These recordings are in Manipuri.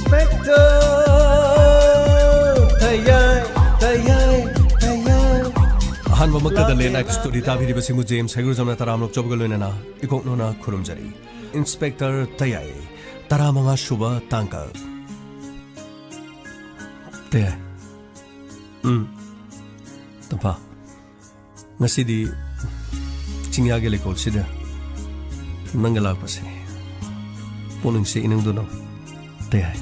Inspector Ahanba makta le life story ta bhi basi mu James Hagru jamna taram lok chobgal loina na ikok no na khurum jari Inspector Tayai taramanga shuba tangka Tayai Tampa Ngasidi Chingya ge lekol sida Nangala pase Poning se inang dono Tayai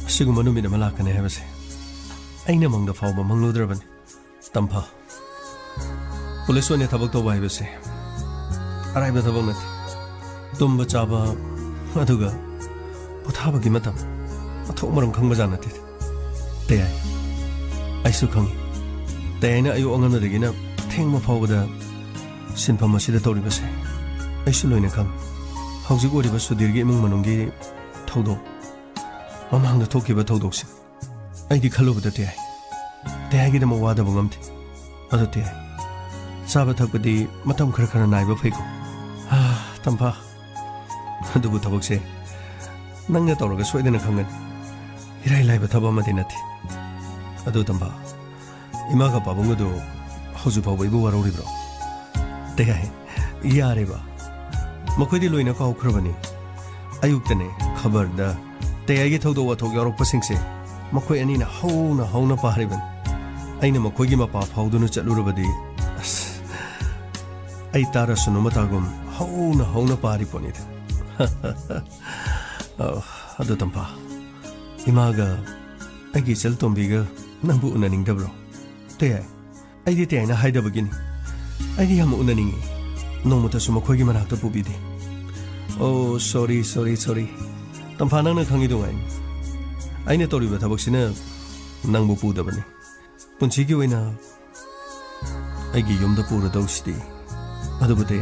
Siguma no mina malaka ne habase Aina mangda fawba manglodraban Tampa Police one thabak to bai base arai ba thabak nati tumba chaba aduga pothaba gi matam athok maram khangba janati te ai su khang te na ayu angam na degina thengma phawda sinpham asida tori base ai su loina khang hauji gori ba sudirgi mung manungi thodo mamang da thoki ba thodok sin ai di khalu ba te ai gi da mo wada bangam thi adu te Saba thakpadi matam khara khara naiba phaiko tampa adubu thabak se nangna tawraga soidana khangan irai laiba thaba amadi nathi adu tampa ima ga pabung adu hoju phaw ibu warori bro tega he yare ba makhoi loina ka ukhrabani ayuktane khabar da teyai gi thodo wa thok yorok pasing se makhoi ani na hauna pahriban aina makhoi gi mapa phawdunu chalurabadi Ay tara sunumatagum hauna pari ponid. Ado tampa. Imaga agi sel tombiga nambu unaning dabro. Te ay di te na haida begini. Ay di ham unaning. Nomuta sumakhoy gi manakta pubidi. Oh sorry. Tampa nang nakhangi dungai. Ay na tori ba thabak sina nang bu pu dabani. Punchi gi wena ay gi yum da pura dawsidi. Adubute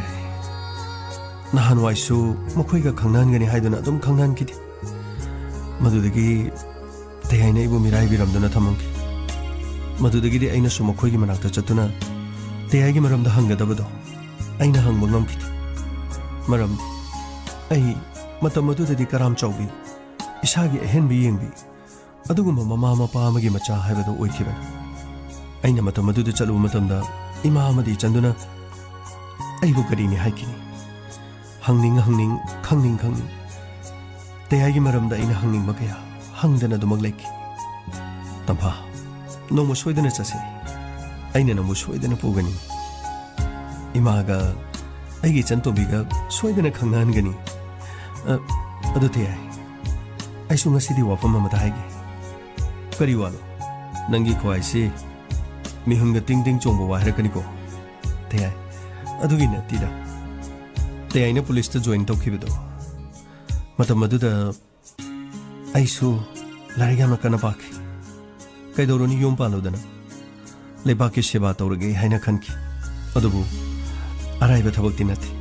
nahan waisu makhoi ga khangnan gani haiduna adum khangnan kidi madudagi teyai ibu mirai biramduna thamangki madudagi de aina su makhoi gi manakta chatuna teyai gi maramda hangadabado aina hangbangam kidi maram ai matamadudadi karam chawbi isagi ehenbi yengbi aduguma mama mapa amagi macha haibado oithibana aina matamadudu chalu matamda ima amadi chanduna Aibu kadini haikini hangning khangning teyagi maramda ina hangning makaya hangdana dumag leki tampa nomo soidana chase aina namu soidana pugani imaga aigi chantobiga soidana khangnan gani adu teyai aisu ngasidi wafam amata haigi kari walo nangi khwaisi mihunga ting chongbo wa harakani ko teyai Adugi natida te aina police ta join tawkhibido matam aduda aisu lariga makana pakhi kaidoroni yom palodana lebaki seba tawrage haina khanki adubu araiba thabakti nati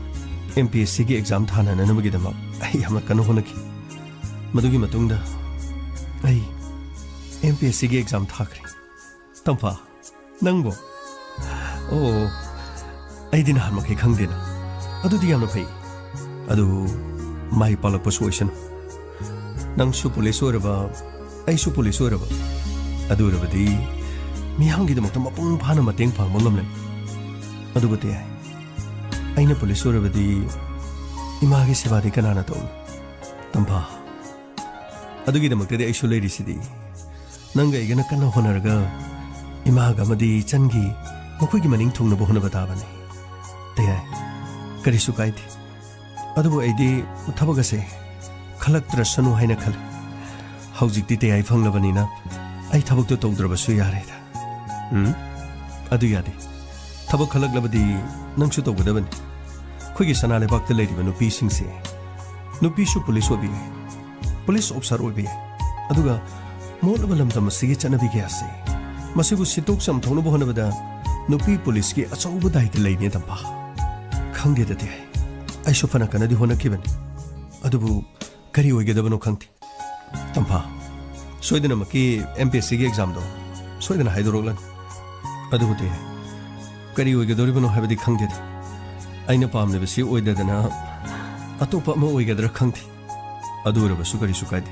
MPSC gi exam thana nanamagi dama ai hamna kanu honaki madugi matungda ai MPSC gi exam thakri tampa nangbo oh I didn't have my Kangdina. I do the Yamapai. I do my pala persuasion. Nang police or about I police or about. I do over the me hangi the Motamapung Panama Ting Pang Mongamlan. I do what the I know police or over the Imagi Sivadi Kananaton. Tampa. I do get them to the actual lady city. Nanga Igana Kana Honaraga Imagamadi Changi, Mokugi Maning Tung the Bohanabatavani. Teyai karisu kaiti adubu aidi thabagase khalaktra sanu haina khal haujikti teyai phanglabani na ai thabak to tawdrabasu yare da adu yade thabak khalaklabadi nangsu tawgadabani khoigi sanale bakta leiriba nupi singse nupi su police obi police officer obi aduga molaba lamtam sigi chanabi ge ase masibu sitok sam thonu bohnabada nupi police ki achauba daite leine tampa khangde date ai sufana kanadi hona kiban adubu kari oigedabano khangti tampa soidana maki MPSC gi exam do soidana haidoroglan adubu te kari oigedoribano habadi khangde aina pamne besi oidadana atopa ma oigedra khangti aduraba sukari sukaide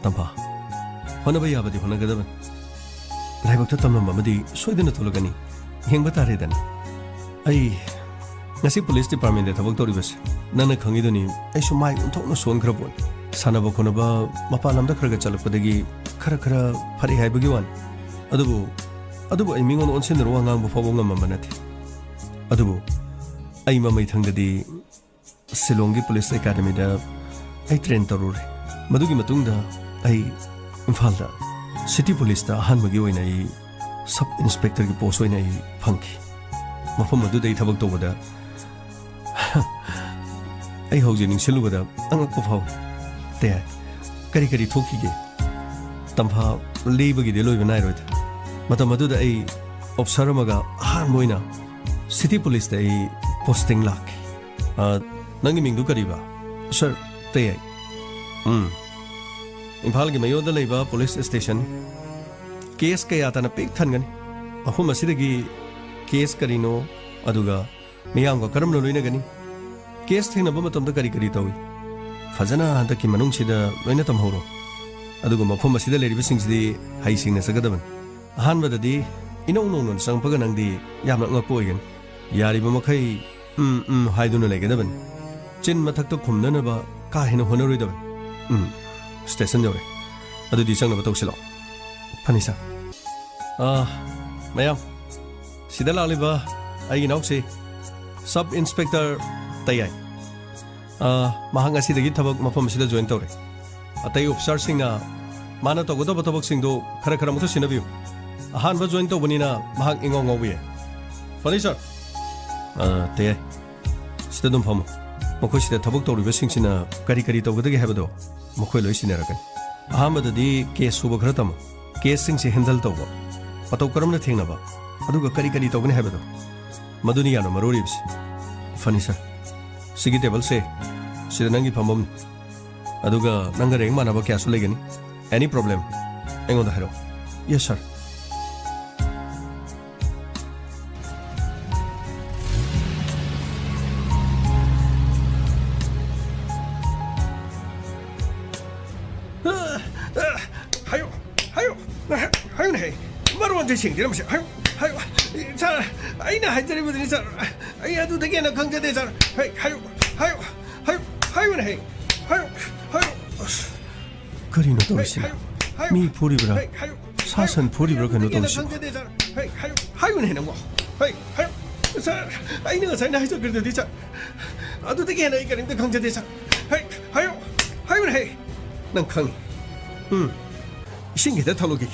ꯇꯝꯐꯥ ꯍꯣꯠꯅꯕ ꯌꯥꯕꯗꯤ ꯍꯣꯠꯅꯒꯗꯕꯅꯤ ꯂꯥꯏꯕꯛꯇ ꯇꯝꯂꯝꯕꯃꯗꯤ ꯁꯣꯏꯗꯅ ꯊꯣꯛꯂꯛꯀꯅꯤ ꯌꯦꯡꯕ ꯇꯥꯔꯦꯗꯅ ꯑꯩ ngasi police department de thabak toribase nana khangidoni aisu mai unthokna son khara bon sanaba khonaba mapa lamda kharaga chalakpadagi khara phari haibagi wan adubu ai mingon onsen ro ngang bu phobong ngam manati adubu ai mamai thangdadi Silongi Police Academy da ai train torur madugi matungda ai imphal da city police da hanbagi oina ai sub inspector gi post oina ai phangki mafam adu dei thabak tobada ai hauji ningsilubada angakko phau te kari thokige tamha leibagi de loiba nai roida matam adu da ai observer maga han moina city police da ai posting lak nangi mingdu kariba sir te imphal gi mayo da leiba police station case kaya tana pek thangani ahum asidagi case karino aduga miyam ga karam loina gani case thina ba matam da kari tawi fajana handa ki manung sida loina tam horo aduga mafum asida leribi singsi hai singna sagadaban han badadi ino non sang paga nangdi yamna ngakpo igen yari ba makai haiduna legadaban chin mathak to khumna na ba ka hina honori daban station jore adu di sang na batau silo phanisa mayam sida laliba ai nausi sub inspector tayai mahang asidagi thabak mafam sida join tawre atai officer singna mana to goda batabak singdo khara mutu sinabiu ahan ba join tawbani na mahang ingong ngowi phanisa tayai sida dum pham mokoi sida thabak tawriba singsina kari tawgadagi habado mokoi loi sinarakan ahamada di case suba khara tam case singsi handle tawba pataw karamna thengnaba aduga kari tawgani habado maduni yano maroribs phanisa sigi table se sida nangi phamom aduga nanga reng manaba kya su legani any problem engo da hero yes sir hayo nei marwan je sing diram se hayo sir aina hajari budni sir ai adu dage na khangja de sir hayo nei hayo kari no tosi mi puri bra sasan puri bra kano tosi hayo nei na mo hayo sir aina sai na hajo girde di sir adu dage na ikaring de khangja de sir hayo nei nang khang ising ge da thalogi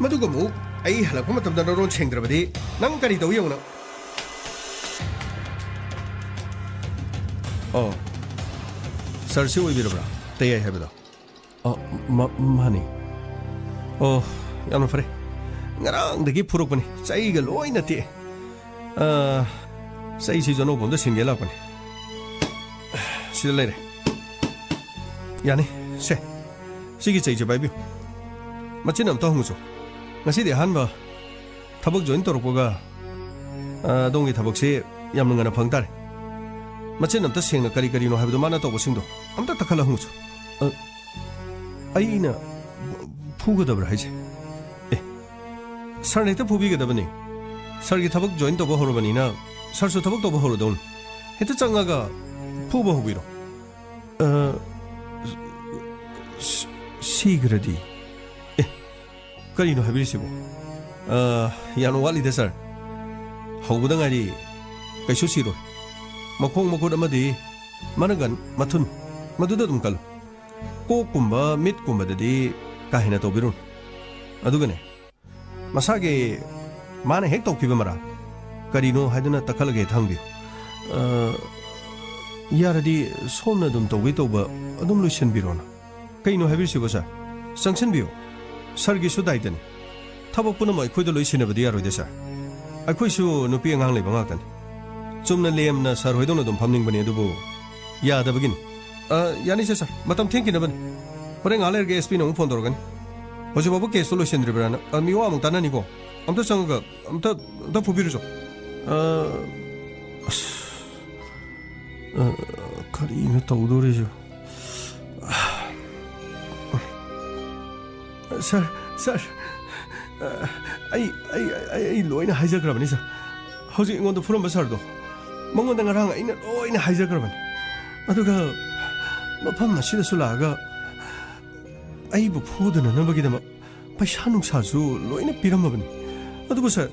maduga mu ai halakpa matamda ron chengdrabadi nang kari dawi yona sir si oibirabra tayai habada mani yamna fare ngarang dagi purukpani chaiga loina ti sai si jono bonda singela pani sida leire yani se sigi chai jabaibi machin am ta humuso ngasi de hanba thabak join torokga dongi thabak se yamna ngana phangtare machin am ta sengna kari no habdo mana to bosingdo am ta takhala humuso aina phuga dabra haije sar ne ta phubi ga dabani sar gi thabak join to ba horobani na sar su thabak to ba horodon heta changa ga phuba hobiro sigradi kari no habirisibo yano wali de sir hawbada ngari kaisu siro makhong makhod amadi managan mathun maduda dum kal ko kumba mit kumba dadi kahina to birun adugane masage mana hek tokhiba mara kari no haiduna takhalage thangbi yaradi somna dum togi toba adum luisan birona kaino habirisibo sir sanction biyo sargi su daidani thabo punam ai khoido loisina badi yaroi de sir ai khoisu nupi angang leiba ngaktan chumna lemna sir hoidona dum phamning bani adubu ya da begin yani se sir matam thinki na ban pore ngaler ge sp no phone dorgan hoje babu ke solution dribrana mi wa amung tanani ko amta sanga amta da phubiru so kari no tawdore jo Sir, sir, I loina haijagrabani sir. Hauji ingon the furam sir do. Mangon dang rang ina loina haijagrabani. Aduga mafam asida sulaga aibu phuduna nabagidama paisa nungsasu loina piramabani. Adugo sir,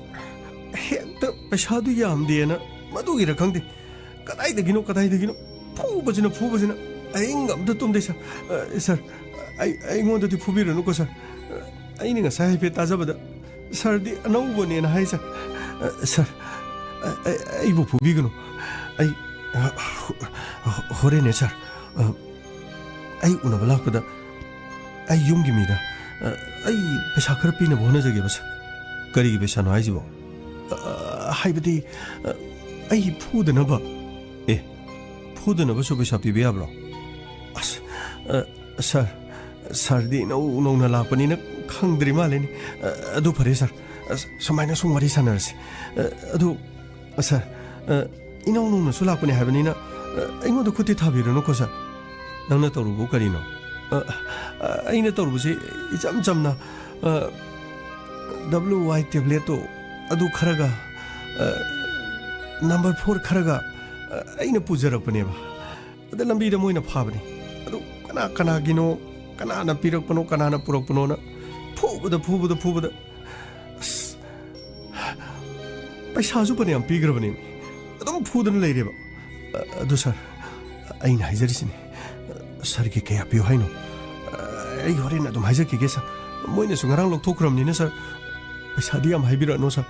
hekta paisa du yamdena madugira khangde. Kadaidagino phubajina aingam da tumde sir. Sir, I want to pubir no sir. I need a sahi petazabada. Sir, the anobony and high sir. Sir, I will pubigano. I horene sir. I unabalakada. I yungi me da. I peshakarpina bonus gave us. Kari besano aizo. Hibadi. I pulled the number. Eh, pulled the number so be happy beabro. Sir. Sardi no na lapani na khangdri maleni adu phare sir samaina sumari sanarsi adu sir ino no sulapani habani na aingo do khuti thabirano ko sir nangna torubu karino aina torubu se icham chamna WY tablet to adu kharaga number 4 kharaga aina pujarakpane ba adu lambi da moina phabani adu kana gino Kanana Piropono, Kanana Puroponona, Pubada. By Shazupani and Pigravani. I don't put them lady. Do sir, I in Hizarin. Sarki Piuhino. I got in at Hizaki Gessa. Moines around Tokram Nina, by Sadiam Hibira no sir.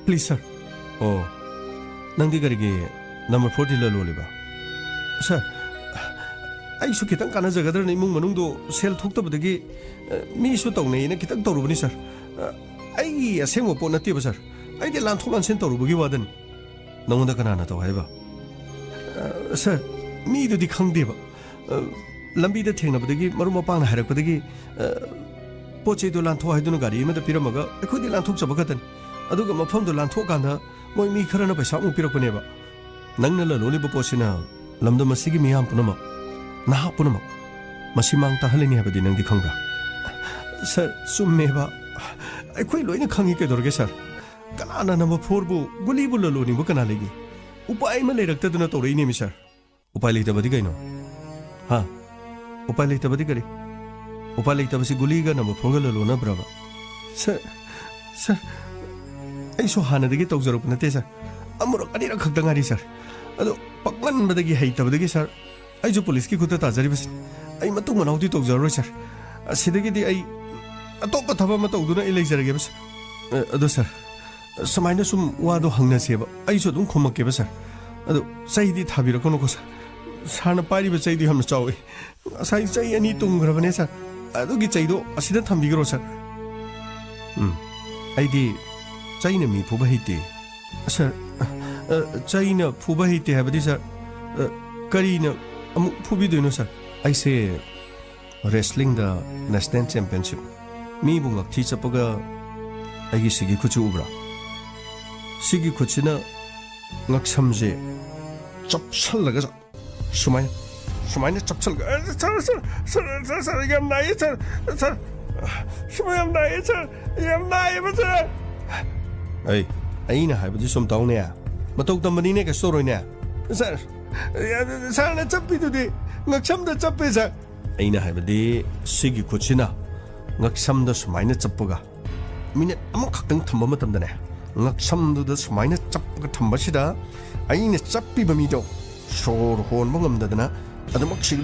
Please, sir. Oh, Nandigarigi, number 40 Loliba. Sir. I should get another name Mundo, sell talked about the gay. Me should only in a kitan torubani, sir. I a same upon a table, sir. I did land Tolan Center Bugiwaden. No one the canana, however. Sir, me do the Kang Deva. Lambi the thing of the gay, Marumapan had a Padagi. Poche to Lanto, I don't got him at the Piramaga. I could land talks about it. I do come upon the Lantokanda, my me current up a shop Piropaneva. Nangala Lolibo Pochina, Lamda Masigi Miampunama. Nah punama, Masimang Tahalini have a dinner the Conga. Sir, Sumeva, I quite loin a Kangika Dorgesar. Kanana number 4 bu, Gulibula Luni Bukanaligi. Upai Malay na Torini, sir. Upalita Badigano. Ha, Upalita Badigari. Upalita Basiguliga number 4 Luna Brava. Sir, I saw Hana the Gitos open the Tessa. Amor Adira Kakangari, sir. Although Pakman Badagi hate of the Gisar. I do police could the Tazaribus. I am a 2 months out of the Russia. A Sidagidi, a top of Tabamato, Elixir gives. Sir. Some minusum Wado Hangnasiba. I should don't come a give us. Say it Habiraconocos. Sana Pari would say the Hamstowy. As I say, I need to Gravanesa. I do get Saido, a Sidat Hambigrosa. I did China me Pubahiti. Sir, China Pubahiti have this, Karina. Pubido, sir. I say wrestling the national championship. Me bungak teach up a Sigi Kuchu Ubra. Sigi Kuchina Naksamze Chopsalaga Sumai Chopsal. Sir, I'm nicer. Sir, I'm nicer. I'm nicer. Hey, I ain't have this some down there. But talk the money neck a story now. Sir. Sana Chappy today. Naksam the Chappesa. Aina have a day, Sigi Kuchina. Naksam the Smina Chapuga. Minute Amakang Tamamatam the Naksam the Smina Chapuga Tambashida. Aina Chappy Bamido. Shore horn mongam dana. And the Moxie,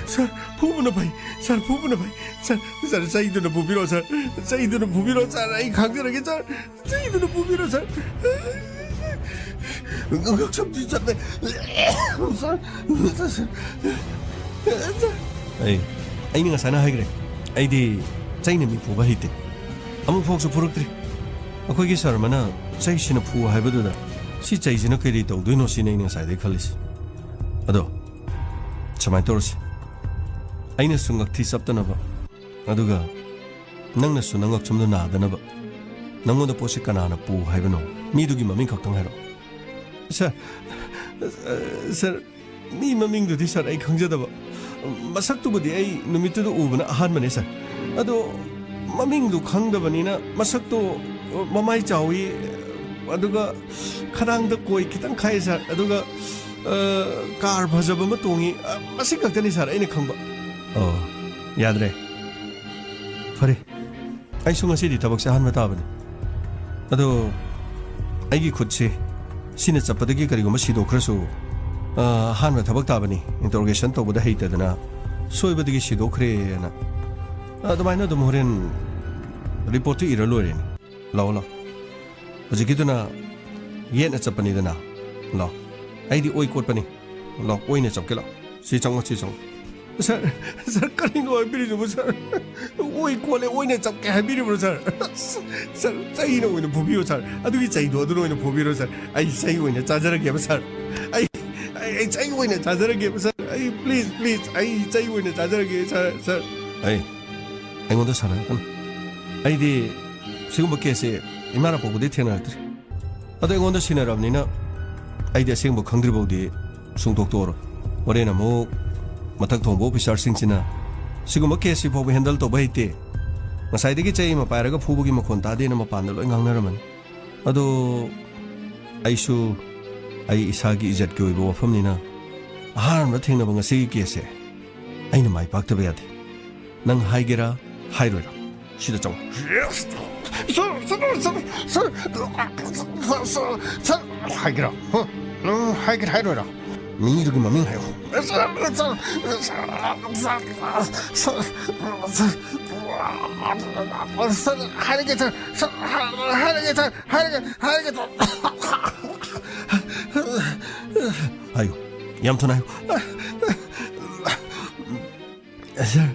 Sir, Pumanabay, Sir Pumanabay, Sir, say to the Pubiro, sir, say to the Pubiro, sir, I can't get again, sir, say to the Pubiro, sir. Hey, I think Sana Hagre. I did China me Pubahiti. Among folks of Purutri. A quick sermon, say Shinapu Habaduda. She says in a credito, do no sin inside the collis. Ado, Samatoris. ꯑꯩꯅꯁꯨ ꯉꯛꯊꯤ ꯆꯞꯇꯅꯕ ꯑꯗꯨꯒ ꯅꯪꯅꯁꯨ ꯅꯉꯛꯆꯨꯝꯗ ꯅꯥꯗꯅꯕ ꯅꯪꯉꯣꯟꯗ ꯄꯣꯠꯁꯤ ꯀꯅꯥꯅ ꯄꯨ ꯍꯥꯏꯕꯅꯣ ꯃꯤꯗꯨꯒꯤ ꯃꯃꯤꯡ ꯈꯛꯇꯪ ꯍꯥꯏꯔꯛꯑꯣ ꯁꯔ ꯃꯤ ꯃꯃꯤꯡꯗꯨꯗꯤ ꯁꯔ ꯑꯩ ꯈꯪꯖꯗꯕ ꯃꯁꯛꯇꯨꯕꯨꯗꯤ ꯑꯩ ꯅꯨꯃꯤꯠꯇꯨꯗ ꯎꯕꯅ ꯑꯍꯥꯟꯕꯅꯦ ꯁꯔ ꯑꯗꯣ ꯃꯃꯤꯡꯗꯨ ꯈꯪꯗꯕꯅꯤꯅ ꯃꯁꯛꯇꯣ ꯃꯃꯥꯏ ꯆꯥꯎꯏ ꯑꯗꯨꯒ ꯈꯗꯥꯡꯗ ꯀꯣꯏ ꯈꯤꯇꯪ ꯈꯥꯏ ꯁꯔ ꯑꯗꯨꯒ ꯀꯥꯔ ꯐꯖꯕ ꯑꯃ ꯇꯣꯡꯉꯤ ꯃꯁꯤ ꯈꯛꯇꯅꯤ ꯁꯔ ꯑꯩꯅ ꯈꯪꯕ ꯌꯥꯗ꯭ꯔꯦ ꯐꯔꯦ ꯑꯩꯁꯨ ꯉꯁꯤꯗꯤ ꯊꯕꯛꯁꯦ ꯑꯍꯥꯟꯕ ꯇꯥꯕꯅꯤ ꯑꯗꯣ ꯑꯩꯒꯤ ꯈꯨꯠꯁꯦ ꯁꯤꯅ ꯆꯠꯄꯗꯒꯤ ꯀꯔꯤꯒꯨꯝꯕ ꯁꯤꯗꯣꯛꯈ꯭ꯔꯁꯨ ꯑꯍꯥꯟꯕ ꯊꯕꯛ ꯇꯥꯕꯅꯤ ꯏꯟꯇꯔꯣꯒꯦꯁꯟ ꯇꯧꯕꯗ ꯍꯩꯇꯗꯅ ꯁꯣꯏꯕꯗꯒꯤ ꯁꯤꯗꯣꯛꯈ꯭ꯔꯦꯅ ꯑꯗꯨꯃꯥꯏꯅ ꯑꯗꯨꯝ ꯍꯣꯔꯦꯟ ꯔꯤꯄꯣꯔꯠꯇꯨ ꯏꯔ ꯂꯣꯏꯔꯦꯅꯤ ꯂꯥꯛꯑꯣ ꯂꯥꯛꯑꯣ ꯍꯧꯖꯤꯛꯀꯤꯗꯨꯅ ꯌꯦꯠꯅ ꯆꯠꯄꯅꯤꯗꯅ ꯂꯥꯛꯑꯣ ꯑꯩꯗꯤ ꯑꯣꯏ ꯀꯣꯠꯄꯅꯤ ꯂꯥꯛꯑꯣ ꯑꯣꯏꯅ ꯆꯠꯀꯦ ꯂꯥꯛꯑꯣ ꯁꯤ ꯆꯪꯉꯣ ꯁꯤ ꯆꯪꯉꯣ सर करीनो हाइबिरिजो सर ओइ कोले ओइने चपके हाइबिरिब्रो सर सर चाहिनो ओइने फुबियो सर अदुगी चाहिदो अदुनो ओइने फुबिरो सर आई चाहिँ ओइने चाजरगे सर आई चाहिँ ओइने चाजरगे सर आई प्लीज आई चाहिँ ओइने चाजरगे सर सर आई आइगोंदा साना कन आइदि सिगुम्बा केसे इमारा पोगुदि थेनारत्रि अदो आइगोंदा सिनारबनिना आइदि असेंबो खंद्रिबौदि सुंदोक्तोरो ओरेना मो मथक थोंबो ऑफिसर सिंचिना सिगुम केसी फोब हैंडल तो बहिते ngसाइदगी चाहिँ म पाइरग फुबगी मखोन तादेन मपान लोइ ngangnaraman ado आइसु आइ इसागी इज्जत के ओइबो वफमनिना आहार म थेंगनब ngasi केसे आइना माइ पाक्तबे यादे नंग हाइगेरा हाइरोइरा सिदा चंग सर हाइगेरा हाइगेरा हाइरोइरा मीरुगी ममिंग हायो हायो याम थुना सर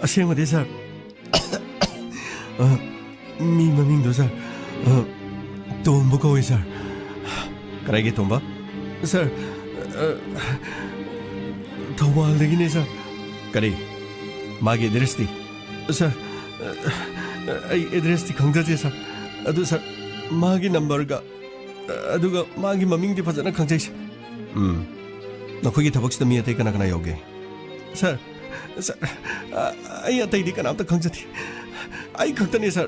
असेंगदि सर मी ममिंग दो सर तोंबो कोई सर कराइगे तोंबा सर थौवालदगिने सर करी मागे एड्रेस दी सर आई एड्रेस दी खंगजजे सर अदु सर मागे नंबर का अदुगा मागे ममिंग दी फजना खंगजै सर नखोगी थबक्सदा मी अतै कना कना योगे सर सर आई अतै दी कना त खंगजथि आई खक्तने सर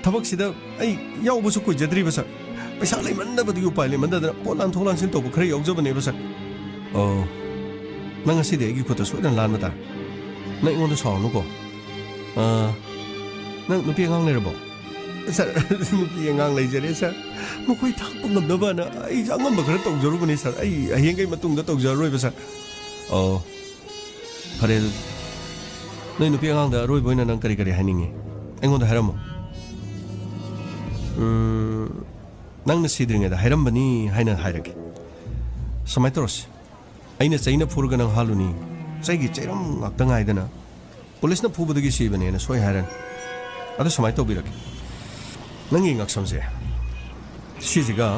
थबक्सिदा आई यावबसु कोइ जद्रिबा सर पैसा लेमन्दबदि उपाय लेमन्ददना पोलान थोलानसिन तोबो खरै यावजबनेबा सर नंग असिदे एगी खुता सोइदन लानबा तार नंग इङोंदा सावनुको नंग नुपि अंगांग लेरबो सर नुपि अंगांग लेजरे सर मखोइ थाकपा ngमदबाना आई अंगमबा खरा तौजरुबने सर आई हयेंगै मतुंगदा तौजरोइबा सर फरे नोइ नुपि अंगांगदा रोइबोइना नंग करि करि हाइनिङे इङोंदा हारमो नंगना सिद्रिङेदा हाइरमबनी हाइना हाइरगे समाय तोरस आइना चाहिना फुरगा नंग हालुनी चाहिगी चाहिरम ngakta ngaidana पुलिसना फुबदगी सिबनेना सोय हाइरन अदो समाय तोबिरगे नंगी ngaksamje सिजिगा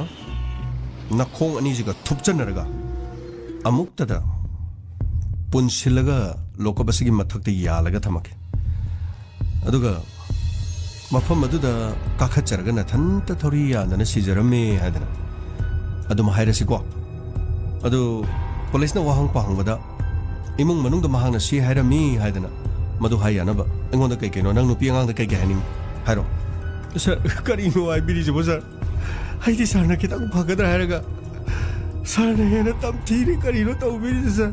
नखोंग अनिजिगा थुपचनरगा अमुक्तदा पुनसिलगा लोकबसगी मथक्ते यालगा थमके अदुगा मफम अदुदा काखचरगा नथंता थोरी यानना सिजरमे हादना अदुम हाइरसिको अदु पुलिसना वाहंग पाहंगबदा इमुंग मनुंगदा महांगना सि हाइरमी हादना मदु हायानबा अंगोंदा कैकेनो नंग नुपि अंगांगदा कैके हाइनिंग हाइरो सर करिनो आइ बिरिजबो सर हाइदि सरना कितां फगदरा हाइरगा सरना हेना तमथिरि करिनो तौबिरि सर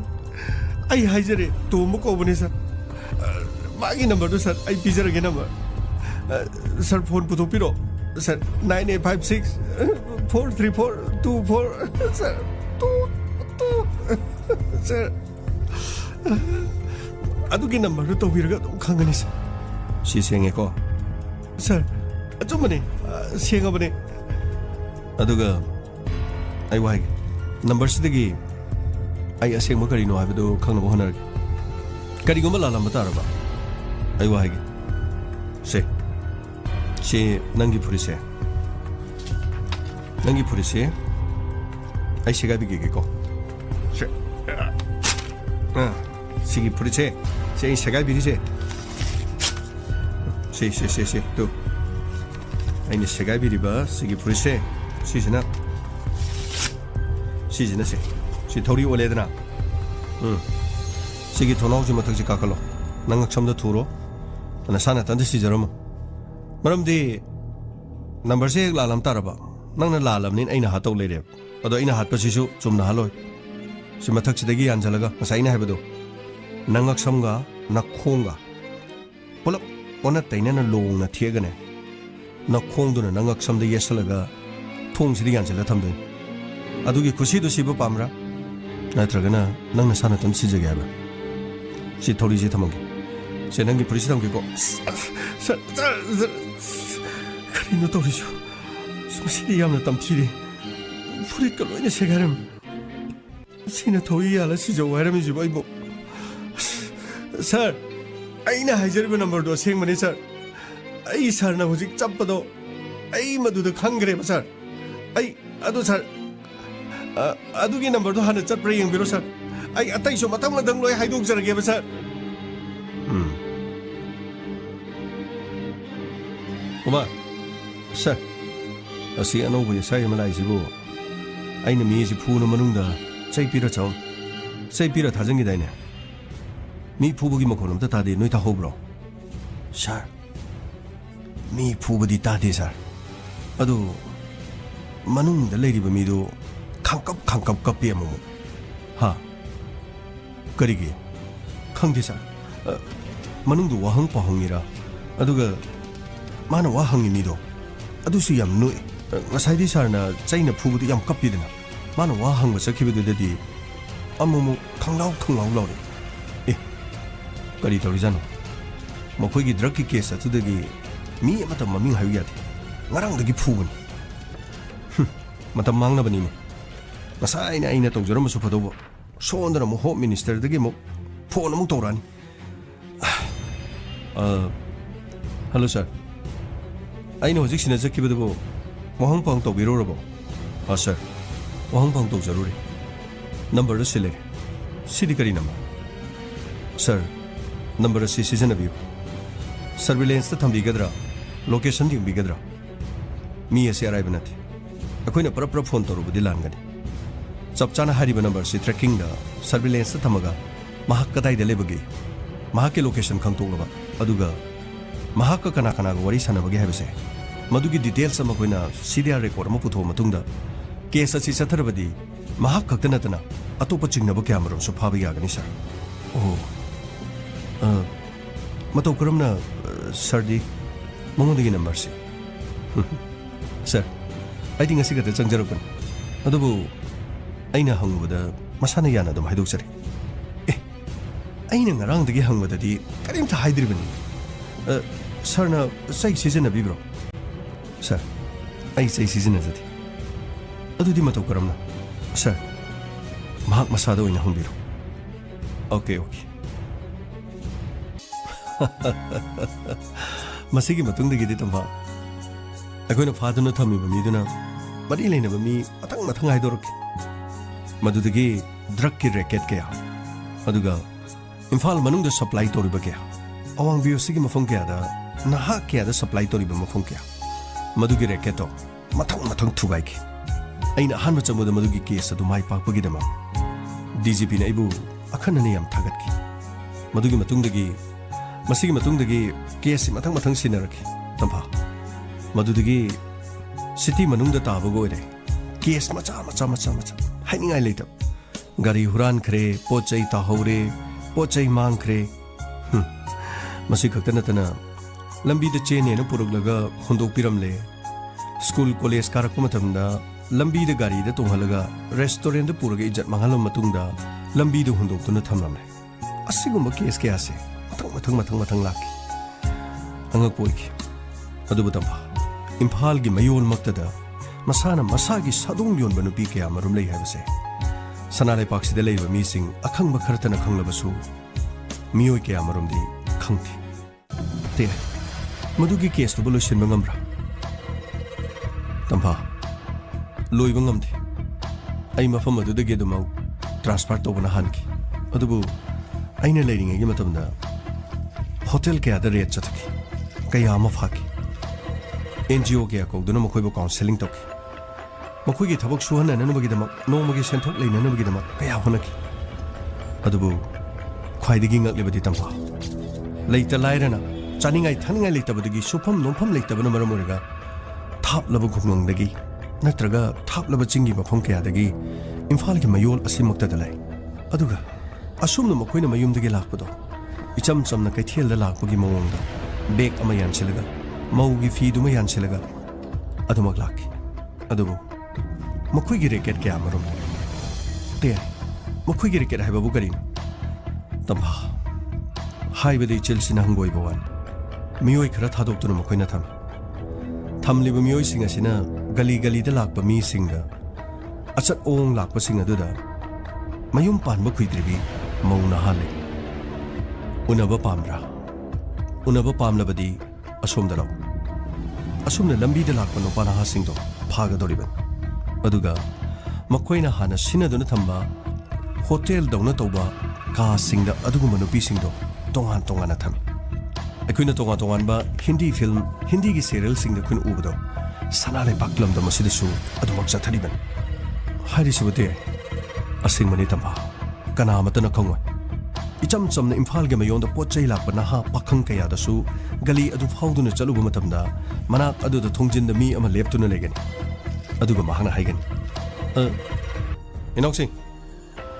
आई हाइजरे तोमो कोबने सर मागी नंबर तो सर आई पिजरगे नंबर सर फोन पुथोपिरो सर 9856-434-24 सर सर अदुगी नंबर तो तौबिरगा खंगनी सर सी सेंगेको सर अचुमने सेंगबने अदुगा आई वाई नंबर सिदगी आई असेंग करिनो हाबदो खंगनो होनरगे करिगुम लालम तारबा आई वाई से 시 ನಂಗಿ पु리세 아이 시가 비게고 시 시기 부리체 제 세갈 비리체 시 또 아니 세갈 비리바 시기 부리체 시지나 시 토리 올레드나 시기 도나오지 못하지 까걸로 낭각 참도 투로 나 사나 딴데 시저럼 마름디 넘버 세 라람 따라봐 낭나 라람닌 아이나 하도 레레 어도 아이나 핫버시수 좀나 할로 시마탁치대기 앉아라가 사이나 해봐도 낭각 삼가 낙콩가 볼랍 오나 따이나는 롱나 티에가네 낙콩도는 낭각 삼대 예슬라가 통시리 앉아라 탐든 아두기 구시도 시부 밤라 나트라가나 낭나 사나던 시저게 해봐 시 토리지 탐한게 제 낭기 부리시 담기고 그리노 토리죠 시리 야무나 땀티리 부리걸로 이제 세가름 시나 토이야라 시저 와라미지 뭐이뭐 सर अना हाइजरब नंबर सेंबने सर आई सरना हुजिक चप्पदो आई मदुद खंग्रेब सर आई अदु सर अदुगी नंबर दो हाना चप्प्र येंबिरो सर आई अतैसो मतंग मतंग लोय हाइदोकजरगेब सर कुमार सर असी अनौब यसाय मलाइसिबो आइना मिसि फुना मनुंगदा चैपिरा चाउ चैपिरा थाजंगिदाइने 미 푸부기 먹고는 다디 너희 다 호브로 살 미 푸부디 다디 살 아도 만웅다 레리바 미도 칸깝 깝비에 뭐 하 그리기 칸디 살 만웅도 와항 파항이라 아도가 마나 와항이 미도 아도수 얌 누이 ngasaidi sarna chaina 푸부디 얌 깝비드나 마나 와항 뭐 적히비드디 아무무 캉라우 라우리 करी तौरी जानो मखोगी ड्रग की केस अतुदगी मी मत ममिंग हायु यादे ngarangdagi फुबनी मत मांगनबनी ने ngसाइना आइना तौजरमसु फदोबो सोंदना मो होम मिनिस्टर दगी मो फोन अमु तौरानी हेलो सर आइना होजिक सिना जकिबदबो मोहंग पांग तौबिरोरबो सर मोहंग पांग तौजरुरे नंबर सिले सिदी करी नंबर सर नंबर से सिजनबियो सर्विलेंस थम्बीगद्रा लोकेशन दिंबीगद्रा मी असे अराइब नथि अखोइना परप फोन तौरुबदि लांगनि चप चाना हारिब नंबर से ट्रैकिंग दा सर्विलेंस थमगा महाक कदाइदा लेबगे महाके लोकेशन खंगतोगबा अदुगा महाक कना कना वरी सानबगे हाबसे मदुगी डिटेल्स अमा खोइना सीडीआर रिकॉर्ड अमा पुथो मतुंगदा केस असि सथरबदि महाक खक्तनतना अतोप चिंगनब क्यामरम सु फाबि यागनि सर ओ मतौ करमना सरदी ममोदगी नंबर से सर आइदि ngasi gata changjarokon adubu aina hangubada masana yana dum haidokjare aina ngarangdagi hangwadadi karimta haidribani sarna sai season bibro sir ai sai season azati adudi matau karamna sir mahak masada oina hangbiro okay मसीगी मतुंगदगी तंबा अखोइना फादुना थमिबा मीदुना मरी लेनबा मी अथंग मथंग हाइदोरके मदुदगी ड्रग की रैकेट कया अदुगा इम्फाल मनुंगदा सप्लाई तोरिबा कया अवांग बियोसिगी मफंग कयादा नहा कयादा सप्लाई तोरिबा मफंग कया मदुगी रैकेटो मथंग थुगाइके अइना हानबा चमोदा मदुगी केस अदु माइ पाकपगिदमा डीजीपी ना इबु अखनने याम थागतकी मदुगी मतुंगदगी मसीगी मतुंगदगी केस मथंग सिनरके तंफा मदुदगी सिटी मनुंगदा ताबगो ओइरे केस मचा हाइनिंगाइ लेत गाड़ी हुरानख्रे पोचै ताहौरे पोचै मांगख्रे मसी खक्ता नतना लंबीदा चेनेना पुरुगलगा हुंदोकपिरमले स्कूल कॉलेज कारकपा मतमदा लंबीदा गाड़ीदा तोंहलगा रेस्टोरेंट पुरगा इज्जत मांगलम मतुंगदा लंबीदा हुंदोकतुना थमलमले असिगुम्बा केस कयासे मथंग लाकी अंगक पोइकी अदुबु तंफा इम्फाल की मयोल मक्तदा मसाना मसागी सदोंग योनबा नुपी कया मरुम लई हाबसे सनाले पाक्सिदा लेबा मीसिंग अखंग खरतना खंगलबसु मियोय कया मरुमदी खंगथि ते मदुगी केस तो लोइसिनबा ngambra तंफा लोइबा ngamdi ai mafam adudagi adumau transfer तोबना हानकी अदुबु ꯑꯩꯅ ꯂꯩꯔꯤꯉꯩꯒꯤ ꯃꯇꯝꯗ ꯍꯣꯇꯦꯜ ꯀꯌꯥꯗ ꯔꯦꯠ ꯆꯠꯊꯈꯤ ꯀꯌꯥ ꯑꯃ ꯐꯥꯈꯤ NGO ꯀꯌꯥ ꯀꯧꯗꯨꯅ ꯃꯈꯣꯏꯕꯨ ꯀꯥꯎꯟꯁꯦꯂꯤꯡ ꯇꯧꯈꯤ ꯃꯈꯣꯏꯒꯤ ꯊꯕꯛ ꯁꯨꯍꯟꯅꯅꯕꯒꯤꯗꯃꯛ ꯅꯣꯡꯃꯒꯤ ꯁꯦꯟꯊꯣꯛ ꯂꯩꯅꯅꯕꯒꯤꯗꯃꯛ ꯀꯌꯥ ꯍꯣꯠꯅꯈꯤ ꯑꯗꯨꯕꯨ ꯈ꯭ꯋꯥꯏꯗꯒꯤ ꯉꯛꯂꯤꯕꯗꯤ ꯇꯝꯐꯥ ꯂꯩꯇ ꯂꯥꯏꯔꯅ ꯆꯥꯅꯤꯡꯉꯥꯏ ꯊꯛꯅꯤꯡꯉꯥꯏ ꯂꯩꯇꯕꯗꯒꯤ ꯁꯨꯐꯝ ꯅꯣꯝꯐꯝ ꯂꯩꯇꯕꯅ ꯃꯔꯝ ꯑꯣꯏꯔꯒ ꯊꯥꯞꯂꯕ ꯈꯨꯡꯒꯪꯗꯒꯤ ꯅꯠꯇ꯭ꯔꯒ ꯊꯥꯞꯂꯕ ꯆꯤꯡꯒꯤ ꯃꯐꯝ ꯀꯌꯥꯗꯒꯤ ꯏꯝꯐꯥꯜꯒꯤ ꯃꯌꯣꯜ ꯑꯁꯤꯃꯛꯇꯗ ꯂꯩ ꯑꯗꯨꯒ ꯑꯁꯨꯝꯅ ꯃꯈꯣꯏꯅ ꯃꯌꯨꯝꯗꯒꯤ ꯂꯥꯛꯄꯗꯣ ꯏꯆꯝ ꯆꯝꯅ ꯀꯩꯊꯦꯜꯗ ꯂꯥꯛꯄꯒꯤ ꯃꯑꯣꯡꯗ ꯕꯦꯛ ꯑꯃ ꯌꯥꯟꯁꯤꯜꯂꯒ ꯃꯧꯒꯤ ꯐꯤꯗꯨꯃ ꯌꯥꯟꯁꯤꯜꯂꯒ ꯑꯗꯨꯃꯛ ꯂꯥꯛꯈꯤ ꯑꯗꯨꯕꯨ ꯃꯈꯣꯏꯒꯤ ꯔꯦꯀꯦꯠ ꯀꯌꯥ ꯑꯃꯔꯣꯝ ꯃꯈꯣꯏꯒꯤ ꯔꯦꯀꯦꯠ ꯍꯥꯏꯕꯕꯨ ꯀꯔꯤꯅꯣ ꯇꯝꯐꯥ ꯍꯥꯏꯕꯗꯤ ꯏꯆꯤꯜꯁꯤꯅ ꯍꯪꯒꯣꯏꯕ ꯋꯥꯅꯤ ꯃꯤꯑꯣꯏ ꯈꯔ ꯊꯥꯗꯣꯛꯇꯨꯅ ꯃꯈꯣꯏꯅ ꯊꯝꯂꯤꯕ ꯃꯤꯑꯣꯏꯁꯤꯡ ꯑꯁꯤꯅ ꯒꯂꯤ ꯒꯂꯤꯗ ꯂꯥꯛꯄ ꯃꯤꯁꯤꯡꯗ ꯑꯆꯠ ꯑꯋꯣꯡ ꯂꯥꯛꯄꯁꯤꯡ ꯑꯗꯨꯗ ꯃꯌꯨꯝ ꯄꯥꯟꯕ ꯀꯨꯏꯗ꯭ꯔꯤꯕꯤ ꯃꯧ ꯅꯍꯥ ꯂꯩ ꯎꯅꯕ ꯄꯥꯝꯕ꯭ꯔꯥ ꯎꯅꯕ ꯄꯥꯝꯂꯕꯗꯤ ꯑꯁꯣꯝꯗ ꯂꯥꯛꯎ ꯑꯁꯨꯝꯅ ꯂꯝꯕꯤꯗ ꯂꯥꯛꯄ ꯅꯨꯄꯥ ꯅꯍꯥꯁꯤꯡꯗꯣ ꯐꯥꯒꯗꯧꯔꯤꯕꯅꯤ ꯑꯗꯨꯒ ꯃꯈꯣꯏꯅ ꯍꯥꯟꯅ ꯁꯤꯟꯅꯗꯨꯅ ꯊꯝꯕ ꯍꯣꯇꯦꯜꯗꯧꯅ ꯇꯧꯕ ꯀꯥꯁꯤꯡꯗ ꯑꯗꯨꯒꯨꯝꯕ ꯅꯨꯄꯤꯁꯤꯡꯗꯣ ꯇꯣꯉꯥꯟ ꯇꯣꯉꯥꯟꯅ ꯊꯝꯃꯤ ꯑꯩꯈꯣꯏꯅ ꯇꯣꯉꯥꯟ ꯇꯣꯉꯥꯟꯕ ꯍꯤꯟꯗꯤ ꯐꯤꯜꯝ ꯍꯤꯟꯗꯤꯒꯤ ꯁꯦꯔꯤꯌꯦꯜꯁꯤꯡꯗ ꯑꯩꯈꯣꯏꯅ ꯎꯕꯗꯣ ꯁꯅꯥ ꯂꯩꯕꯥꯛ ꯂꯝꯗꯝ ꯑꯁꯤꯗꯁꯨ ꯑꯗꯨꯃꯛ ꯆꯠꯊꯔꯤꯕꯅꯤ ꯍꯥꯏꯔꯤꯁꯤꯕꯨꯗꯤ ꯑꯁꯦꯡꯕꯅꯤ ꯇꯝꯐꯥ ꯀꯅꯥ ꯑꯃꯠꯇꯅ ꯈꯪꯉꯣꯏ ꯏꯆꯝ ꯆꯝꯅ ꯏꯝꯐꯥꯜꯒꯤ ꯃꯌꯣꯟꯗ ꯄꯣꯠ ꯆꯩ ꯂꯥꯛꯄ ꯅꯍꯥ ꯄꯥꯈꯪ ꯀꯌꯥꯗꯁꯨ ꯒꯂꯤ ꯑꯗꯨ ꯐꯥꯎꯗꯨꯅ ꯆꯠꯂꯨꯕ ꯃꯇꯝꯗ ꯃꯅꯥꯛ ꯑꯗꯨꯗ ꯊꯣꯡꯖꯤꯟꯗ ꯃꯤ ꯑꯃ ꯂꯦꯞꯇꯨꯅ ꯂꯩꯒꯅꯤ ꯑꯗꯨꯒ ꯃꯍꯥꯛꯅ ꯍꯥꯏꯒꯅꯤ ꯏꯅꯥꯎꯁꯤꯡ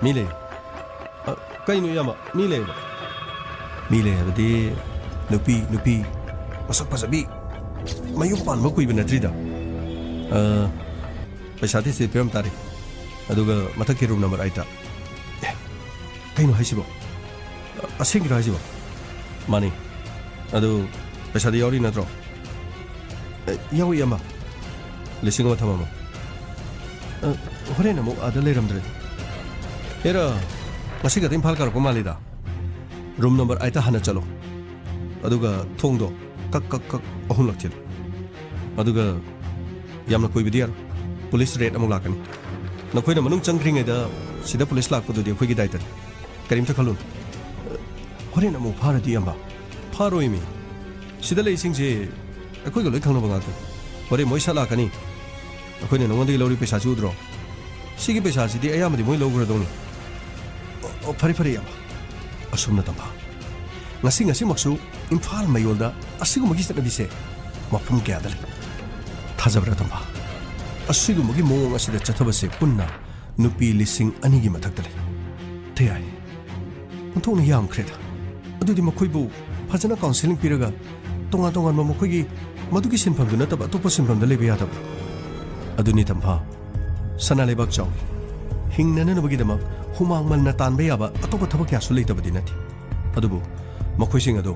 ꯃꯤ ꯂꯩ ꯀꯩꯅꯣ ꯏꯌꯥꯝꯕ ꯃꯤ ꯂꯩꯕ ꯃꯤ ꯂꯩ ꯍꯥꯏꯕꯗꯤ ꯅꯨꯄꯤ ꯃꯁꯛ ꯐꯖꯕꯤ ꯃꯌꯨꯝ ꯄꯥꯟꯕ ꯀꯨꯏꯕ ꯅꯠꯇ꯭ꯔꯤꯗ ꯄꯩꯁꯥꯗꯤ ꯁꯤ ꯄꯤꯔꯝ ꯇꯥꯔꯦ ꯑꯗꯨꯒ ꯃꯊꯛꯀꯤ ꯔꯨꯝ ꯅꯝꯕꯔ 8ꯇ ꯀꯩꯅꯣ ꯍꯥꯏꯁꯤꯕꯣ ꯑꯁꯦꯡꯀꯤꯔꯣ ꯍꯥꯏꯁꯤꯕꯣ ꯃꯥꯅꯤ ꯑꯗꯨ ꯄꯩꯁꯥꯗꯤ ꯌꯥꯎꯔꯤ ꯅꯠꯇ꯭ꯔꯣ ꯌꯥꯎꯏ ꯑꯃ 1,000 ꯊꯝꯃꯝꯃꯣ ꯍꯣꯔꯦꯟ ꯑꯃꯨꯛ ꯑꯥꯗ ꯂꯩꯔꯝꯗ꯭ꯔꯗꯤ ꯍꯦꯔ ꯉꯁꯤꯒꯗ ꯏꯝꯐꯥꯜ ꯀꯥꯔꯛꯄ ꯃꯥꯜꯂꯤꯗ ꯔꯨꯝ ꯅꯝꯕꯔ 8ꯇ ꯍꯥꯟꯅ ꯆꯠꯂꯣ ꯑꯗꯨꯒ ꯊꯣꯡꯗꯣ ꯀꯛ 3 ꯊꯤꯜꯂꯨ ꯑꯗꯨꯒ ꯌꯥꯝꯅ ꯀꯨꯏꯕꯗꯤ ꯌꯥꯔꯣꯏ ꯄꯨꯂꯤꯁ ꯔꯦꯠ ꯑꯃꯨꯛ ꯂꯥꯛꯀꯅꯤ ꯅꯈꯣꯏꯅ ꯃꯅꯨꯡ ꯆꯪꯈ꯭ꯔꯤꯉꯩꯗ ꯁꯤꯗ ꯄꯨꯂꯤꯁ ꯂꯥꯛꯄꯗꯨꯗꯤ ꯑꯩꯈꯣꯏꯒꯤ ꯗꯥꯏꯇꯅꯤ ꯀꯔꯤꯝꯇ ꯈꯜꯂꯨꯅꯨ ꯍꯣꯔꯦꯟ ꯑꯃꯨꯛ ꯐꯥꯔꯗꯤ ꯌꯥꯝꯕ ꯐꯥꯔꯣꯏ ꯃꯤ ꯁꯤꯗ ꯂꯩꯁꯤꯡꯁꯦ ꯑꯩꯈꯣꯏꯒ ꯂꯣꯏ ꯈꯪꯅꯕ ꯉꯥꯛꯇꯅꯤ ꯍꯣꯔꯦꯟ ꯃꯣꯏ ꯁꯠ ꯂꯥꯛꯀꯅꯤ ꯑꯩꯈꯣꯏꯅ ꯅꯉꯣꯟꯗꯒꯤ ꯂꯧꯔꯤ ꯄꯩꯁꯥꯁꯤ ꯎꯗ꯭ꯔꯣ ꯁꯤꯒꯤ ꯄꯩꯁꯥꯁꯤꯗꯤ ꯑꯌꯥꯝꯕꯗꯤ ꯃꯣꯏ ꯂꯧꯈ꯭ꯔꯗꯧꯅꯤ ꯐꯔꯦ ꯌꯥꯝꯕ ꯑꯁꯨꯝꯅ ꯇꯝꯐꯥ ꯉꯁꯤꯃꯛꯁꯨ ꯏꯝꯐꯥꯜ ꯃꯌꯣꯜꯗ ꯑꯁꯤꯒꯨꯝꯕꯒꯤ ꯆꯠꯅꯕꯤꯁꯦ ꯃꯐꯝ ꯀꯌꯥꯗ ꯂꯩ ꯊꯥꯖꯕ꯭ꯔꯥ ꯇꯝꯐꯥ ꯑꯁꯤꯒꯨꯝꯕꯒꯤ ꯃꯑꯣꯡ ꯑꯁꯤꯗ ꯆꯠꯊꯕꯁꯦ ꯄꯨꯟꯅ ꯅꯨꯄꯤ 2,000 ꯃꯊꯛꯇ ꯂꯩ ꯇꯌꯥꯏ ꯑꯣꯟꯊꯣꯛꯅ ꯌꯥꯝꯈ꯭ꯔꯦꯗ ꯑꯗꯨꯗꯤ ꯃꯈꯣꯏꯕꯨ ꯐꯖꯅ ꯀꯥꯎꯟꯁꯦꯂꯤꯡ ꯄꯤꯔꯒ ꯇꯣꯉꯥꯟ ꯇꯣꯉꯥꯟꯕ ꯃꯈꯣꯏꯒꯤ ꯃꯗꯨꯒꯤ ꯁꯤꯟꯐꯝꯗꯨ ꯅꯠꯇꯕ ꯑꯇꯣꯞꯄ ꯁꯤꯟꯐꯝꯗ ꯂꯩꯕ ꯌꯥꯗꯕ꯭ꯔꯥ ꯑꯗꯨꯅꯤ ꯇꯝꯐꯥ ꯁꯅꯥ ꯂꯩꯕꯥꯛ ꯆꯥꯎꯏ ꯍꯤꯡꯅꯅꯕꯒꯤꯗꯃꯛ ꯍꯨꯃꯥꯡ ꯃꯟꯅ ꯇꯥꯟꯕ ꯌꯥꯕ ꯑꯇꯣꯞꯄ ꯊꯕꯛ ꯀꯌꯥꯁꯨ ꯂꯩꯇꯕꯗꯤ ꯅꯠꯇꯦ ꯑꯗꯨꯕꯨ ꯃꯈꯣꯏꯁꯤꯡ ꯑꯗꯨ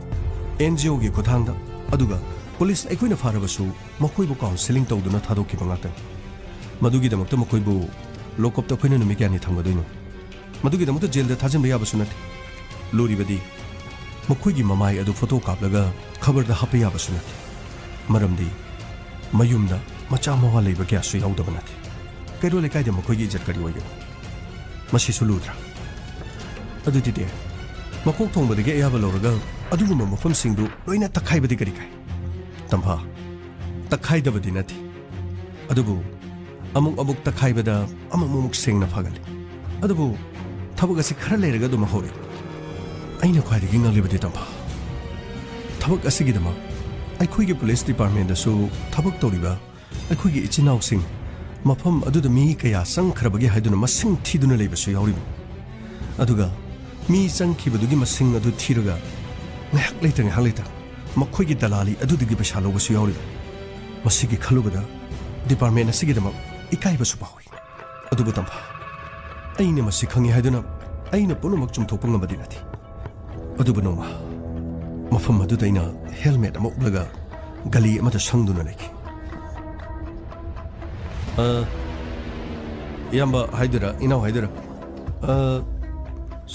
NGOꯒꯤ ꯈꯨꯠꯊꯥꯡꯗ ꯑꯗꯨꯒ ꯄꯨꯂꯤꯁ ꯑꯩꯈꯣꯏꯅ ꯐꯥꯔꯕꯁꯨ ꯃꯈꯣꯏꯕꯨ ꯀꯥꯎꯟꯁꯦꯂꯤꯡ ꯇꯧꯗꯨꯅ ꯊꯥꯗꯣꯛꯈꯤꯕ ꯉꯥꯛꯇꯅꯤ ꯃꯗꯨꯒꯤꯗꯃꯛꯇ ꯃꯈꯣꯏꯕꯨ ꯂꯣꯀꯞꯇ ꯑꯩꯈꯣꯏꯅ ꯅꯨꯃꯤꯠ ꯀꯌꯥꯅꯤ ꯊꯝꯒꯗꯣꯏꯅꯣ ꯃꯗꯨꯒꯤꯗꯃꯛꯇ ꯖꯦꯜꯗ ꯊꯥꯖꯤꯟꯕ ꯌꯥꯕꯁꯨ ꯅꯠꯇꯦ ꯂꯨꯔꯤꯕꯗꯤ ꯃꯈꯣꯏꯒꯤ ꯃꯃꯥꯏ ꯑꯗꯨ ꯐꯣꯇꯣ ꯀꯥꯞꯂꯒ ꯈꯕꯔꯗ ꯍꯥꯞꯄ ꯌꯥꯕꯁꯨ ꯅꯠꯇꯦ ꯃꯔꯝꯗꯤ ꯃꯌꯨꯝꯗ ꯃꯆꯥ ꯃꯋꯥ ꯂꯩꯕ ꯀꯌꯥꯁꯨ ꯌꯥꯎꯗꯕ ꯅꯠꯇꯦ ꯀꯩꯔꯣꯜ ꯂꯩꯀꯥꯏꯗ ꯃꯈꯣꯏꯒꯤ ꯏꯖꯠ ꯀꯔꯤ ꯑꯣꯏꯒꯅꯤ ꯃꯁꯤꯁꯨ ꯂꯨꯗ꯭ꯔꯥ ꯑꯗꯨꯗꯤ ꯃꯀꯣꯛ ꯊꯣꯡꯕꯗꯒꯤ ꯑꯌꯥꯕ ꯂꯧꯔꯒ ꯑꯗꯨꯒꯨꯝꯕ ꯃꯐꯝꯁꯤꯡꯗꯨ ꯂꯣꯏꯅ ꯇꯛꯈꯥꯏꯕꯗꯤ ꯀꯔꯤ ꯀꯥꯏ ꯇꯝꯐꯥ ꯇꯛꯈꯥꯏꯗꯕꯗꯤ ꯅꯠꯇꯦ ꯑꯗꯨꯕꯨ ꯑꯃꯨꯛ ꯇꯛꯈꯥꯏꯕꯗ ꯑꯃꯨꯛ ꯁꯦꯡꯅ ꯐꯒꯠꯂꯤ ꯑꯗꯨꯕꯨ ꯊꯕꯛ ꯑꯁꯤ ꯈꯔ ꯂꯩꯔꯒ ꯑꯗꯨꯝ ꯍꯧꯔꯛꯏ ꯑꯩꯅ ꯈ꯭ꯋꯥꯏꯗꯒꯤ ꯉꯛꯂꯤꯕꯗꯤ ꯇꯝꯐꯥ ꯊꯕꯛ ꯑꯁꯤꯒꯤꯗꯃꯛ ꯑꯩꯈꯣꯏꯒꯤ ꯄꯨꯂꯤꯁ ꯗꯤꯄꯥꯔꯠꯃꯦꯟꯇꯁꯨ ꯊꯕꯛ ꯇꯧꯔꯤꯕ ꯑꯩꯈꯣꯏꯒꯤ ꯏꯆꯤꯟꯅꯥꯎꯁꯤꯡ ꯃꯐꯝ ꯑꯗꯨꯗ ꯃꯤ ꯀꯌꯥ ꯆꯪꯈ꯭ꯔꯕꯒꯦ ꯍꯥꯏꯗꯨꯅ ꯃꯁꯤꯡ ꯊꯤꯗꯨꯅ ꯂꯩꯕꯁꯨ ꯌꯥꯎꯔꯤꯕꯅꯤ ꯑꯗꯨꯒ ꯃꯤ ꯆꯪꯈꯤꯕꯗꯨꯒꯤ ꯃꯁꯤꯡ ꯑꯗꯨ ꯊꯤꯔꯒ ꯉꯥꯏꯍꯥꯛ ꯂꯩꯇ ꯃꯈꯣꯏꯒꯤ ꯗꯂꯥꯂꯤ ꯑꯗꯨꯗꯒꯤ ꯄꯩꯁꯥ ꯂꯧꯕꯁꯨ ꯌꯥꯎꯔꯤꯕꯅꯤ ꯃꯁꯤꯒꯤ ꯈꯜꯂꯨꯕꯗ ꯗꯤꯄꯥꯔꯠꯃꯦꯟ ꯑꯁꯤꯒꯤꯗꯃꯛ ꯏꯀꯥꯏꯕꯁꯨ ꯐꯥꯎꯏ ꯑꯗꯨꯕꯨ ꯇꯝꯐꯥ ꯑꯩꯅ ꯃꯁꯤ ꯈꯪꯉꯤ ꯍꯥꯏꯗꯨꯅ ꯑꯩꯅ ꯄꯨꯝꯅꯃꯛ ꯆꯨꯝꯊꯣꯛꯄ ꯉꯝꯕꯗꯤ ꯅꯠꯇꯦ ꯑꯗꯨꯕꯨ ꯅꯣꯡꯃ ꯃꯐꯝ ꯑꯗꯨꯗ ꯑꯩꯅ ꯍꯦꯜꯃꯦꯠ ꯑꯃ ꯎꯞꯂꯒ ꯒꯂꯤ ꯑꯃꯗ ꯁꯪꯗꯨꯅ ꯂꯩꯈꯤ ꯏꯌꯥꯝꯕ ꯍꯥꯏꯗꯣꯏꯔꯥ ꯏꯅꯥꯎ ꯍꯥꯏꯗꯣꯏꯔꯥ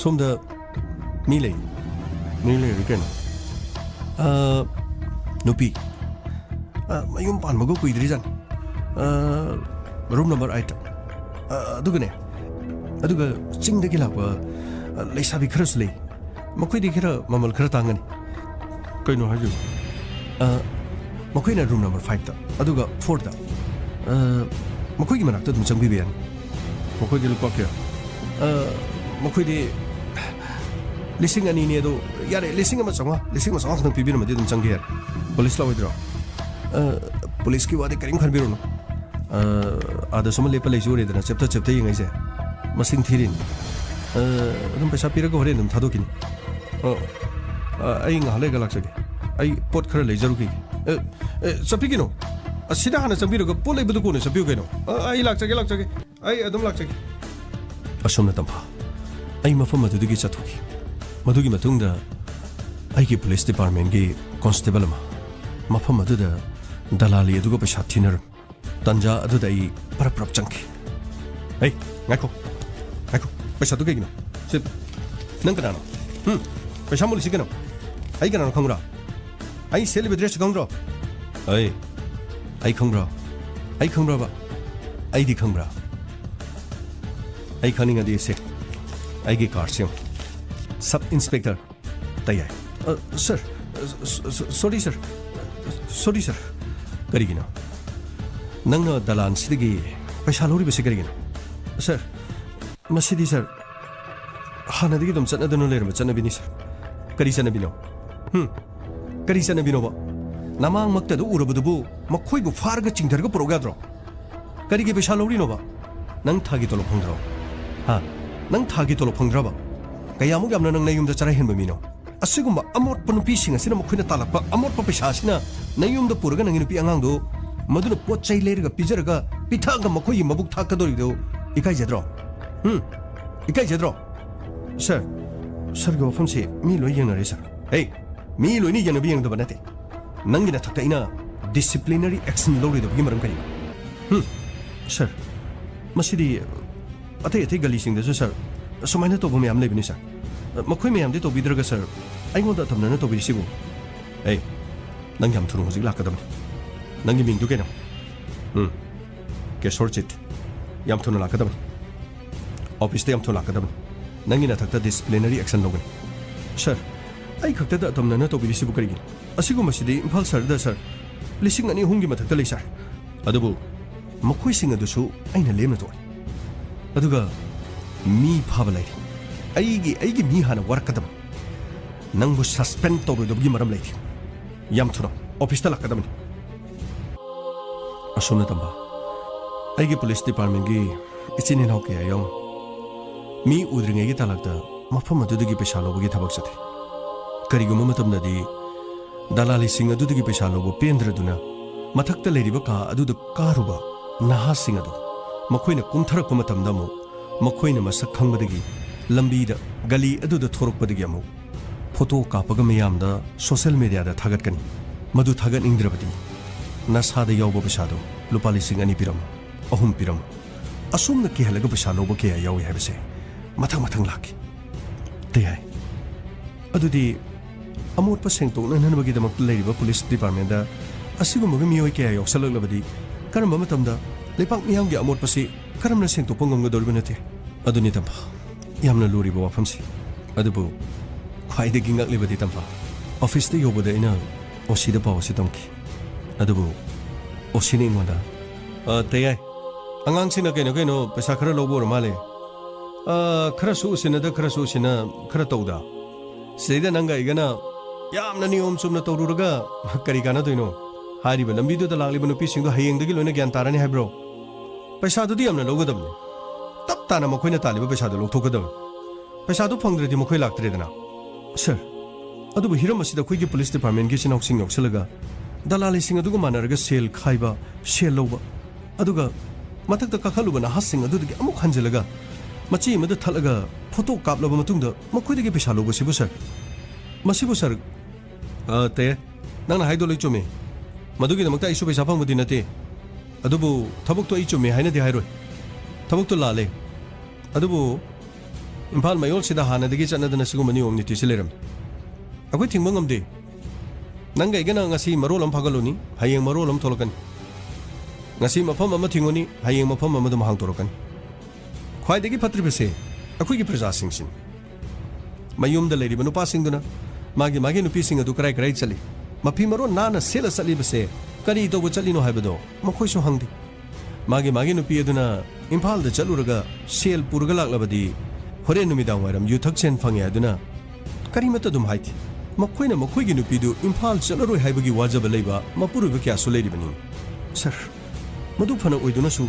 ꯁꯣꯝꯗ ꯃꯤ ꯂꯩꯔꯤ ꯀꯩꯅꯣ ꯅꯨꯄꯤ ꯃꯌꯨꯝ ꯄꯥꯟꯕꯒ ꯀꯨꯏꯗ꯭ꯔꯤꯖꯥꯠꯅꯤ ꯔꯨꯝ ꯅꯝꯕꯔ 8ꯇ ꯑꯗꯨꯒ ꯆꯤꯡꯗꯒꯤ ꯂꯥꯛꯄ ꯂꯩꯁꯥꯕꯤ ꯈꯔꯁꯨ ꯂꯩ मखोइदि खरा ममल खरा तांगनी कइनो हाजु मखोइना रूम नंबर 5 ता अदुगा 4 ता मखोइगी मनाक्ता दुम चंगबि बेयानी मखोइगी लुपा क्या मखोइदि लिसिंग अनि ने दो यारे लिसिंग अमा चंगा खतंग पिबिन मदि दुम चंगे यार पुलिस लावइद्रो पुलिस की वादे करिम खनबिरो नो आदा सम लेपा लेजोरेदना चेप्ता यंगाइसे मसिंग थिरिन अदुम पैसा पिरगो हरे दुम थादोकिनी आई ngale ga laksage ai pot khara lejaruki chapigino asida hana chambirugo polai budu ko ne chapiu geno ai laksage ai adum laksage asomna tampa ai mafam adugi chathuki madugi matungda ai ki police department gi constable ma mafam aduda dalali adugo paisa thiner tanja aduda ai parap changki ai ngako paisa du gino sit nang kana पैसा मुली सिगनो आई गना खंगरा आई सेलिब ड्रेस खंगरो आई खंगरा बा आई दि खंगरा आई खनिंग अदि से आई गी कार से सब इंस्पेक्टर तैयार सर सॉरी सर करिगिना नंग दलान सिदगी पैसा लोरी बसे करिगिना सर मसिदी सर हानदगी दम चनदनो लेरम चनबिनी सर करी चनबिनो करी चनबिनो बा नमांग मक्तदु उरबदुबु मखोइबु फारगा चिंथरगा पुरोगाद्रो करिगे पैसा लौरिनो बा नंग थागी तोलो फंग्रो हा नंग थागी तोलो फंग्राबा कयामु यामना नंग नयुमदा चरा हेनबा मिनो असिगुम्बा अमोट पनु पीसिंग असिना मखोइना तालकपा अमोट प पैसा असिना नयुमदा पुरगा नंगिनु पि अंगांगदो मदुना पोट चै लेरगा पिजरगा पिथागा मखोइ मबुक थाकदोरिदो इकाइ जद्रो सर के वफम से मी लोई यंगरे सर मी लोई नि यंगबि यंगदब नते नंगिना थक्ता इना डिसिप्लिनरी एक्शन लोरि दबगी मरम करी सर मसिदी अते गली सिंग दसु सर सुमाइना तो भूमि आमले बिनि सर मखोइ मे आमदे तो बिदरगा सर आइगोदा थमना तो बिसिबु नंग हम थुरु हजिक लाकदम नंगी मिंग दु केनो के सोरचित याम थुना लाकदम ऑफिस ते याम थुना लाकदम नंगी नाथक्ता डिसिप्लिनरी एक्शन लोगन सर आई खक्ता तमना तो बिसिबु करिगी असिगु मसिदी इम्फाल सर द सर लिसिंग अनि हुंगी मथक्ता ले सर अदबु मखोइ सिंग अदुसु आइना लेमना तो अदुगा मी फाबलाई आइगी मी हाना वर्कदम नंगबु सस्पेंड तोरदबगी मरम लैथि याम थुना ऑफिस ता लाकदम असुमना तंबा आइगी पुलिस डिपार्टमेंट गी इचिने नाव के आयो मी उद्रिंगेगी तालकता मफम अदुदगी पैसा लोबगी थबक सथे करिगुम मतमददी दलाली सिंग अदुदगी पैसा लोबो पेंद्रदुना मथक्ता लेरिबा का अदुद कारुबा नहा सिंग अदु मखोइना कुमथरक मतमदा मु मखोइना मसक खंगबदगी लंबीदा गली अदुद थोरकपदगी अमु फोटो कापगा मयामदा सोशल मीडिया दा थागतकनी मदु थागत इंद्रबदी नसादा यावबो पैसादो लुपा लिसिंग अनि पिरम अहुम पिरम असुमना के हलगा पैसा लोबो के यावि हाबसे मथंग लाकी तयाय अदुदी अमोट प सेंगतो ननबगी दमक लेरिबा पुलिस डिपार्टमेंट दा असिगुमबा मियोय के योक्सललबदी करम मतमदा लेपाक मियामगी अमोट पसी करमना सेंगतो पंगमगदोरबा नते अदुनी तंपा यामना लुरिबा वाफमसी अदुबु ख्वाइदगी ngaklibadi तंपा ऑफिस दे योबदा इना ओसीदा पावसी तमकी अदुबु ओसीने इंगोदा तयाय अंगांगसिना केनो पैसा खरा लोबोर माले खरा सुसिना खरा तौदा सेदा नंगा इगना यामना नियम सुमना तौरुरगा करी काना दोइनो हारिबा लंबीदो दा लागलिबा नुपी सिंगदो हयेंदगी लोइना ज्ञान तारानि हाइब्रो पैसा दुदी यामना लोगदबने तब ताना मखोइना तालिबा पैसा दो लोथोकदब पैसा दो फंगद्रदि मखोइ लाक्तरेदना सर अदुबु हिरम असिदा खोइगी पुलिस डिपार्टमेंट गी चिनाव सिंग योक्सलगा दलाली सिंग अदुगु मानरगा सेल खाइबा सेल लोबा अदुगा मथक्ता काखलुबा ना हासिंग अदुदगी अमुक हंजलगा मची मद थलगा फोटो कापलब मतुंगदा मखोइदगी पैसा लोबसिबु सर मसिबु सर ते नंगना हाइदो लइ चुमे मदुगी दमक्ता आइसु पैसा फंगबदि नते अदुबु थबुक तो इ चुमे हाइनदि हाइरोय थबुक तो लाले अदुबु इम्फाल मयोल सिदा हानदगी चनदना सिगुम नियम नीति सिलेरम अखोइ थिंगबा ngamde नंगा इगना ngasi मरोलम फागलोनी हायेंग मरोलम थोलकन ngasi मफम अमा थिंगोनी हायेंग मफम अमा दम हांग तोरकन ख्वाइदगी फत्रिबसे अखोइगी प्रजा सिंगसिन mayum da lady banu passing duna magi magi nu pising adu krai krai chali mafi maro na na sela sali base kari to bu chali no haibado makhoi su hangdi magi nu pi aduna imphal da chaluraga sel purga laklabadi hore numidang waram yuthak chen phange aduna kari mata dum haiti makhoi na makhoi gi nu pi du imphal chalaroi haibagi wajaba leiba mapuru ba kya su leiri bani sir madu phana oiduna su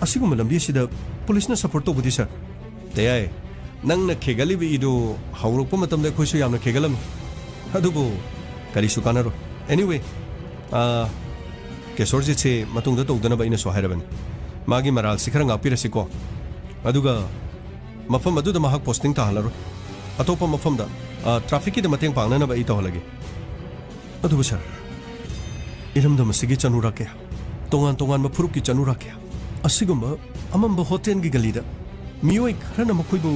asigu malambi sida police na support to budi sir tayai nang na khegali bi idu hawrok pa matam da khoi su yamna khegalam adubu kari su kanaro anyway kesor ji che matung da tawdana ba ina so hairaban magi maral sikhara ngapira siko aduga mafam adu da mahak posting ta halaro atopa mafam da traffic ki da mateng pangna na ba ito halage adubu sir iram da masigi chanura ke tongan ma furup ki chanura ke asigumba amamba hotel gi galida mioi khara na makhoi bu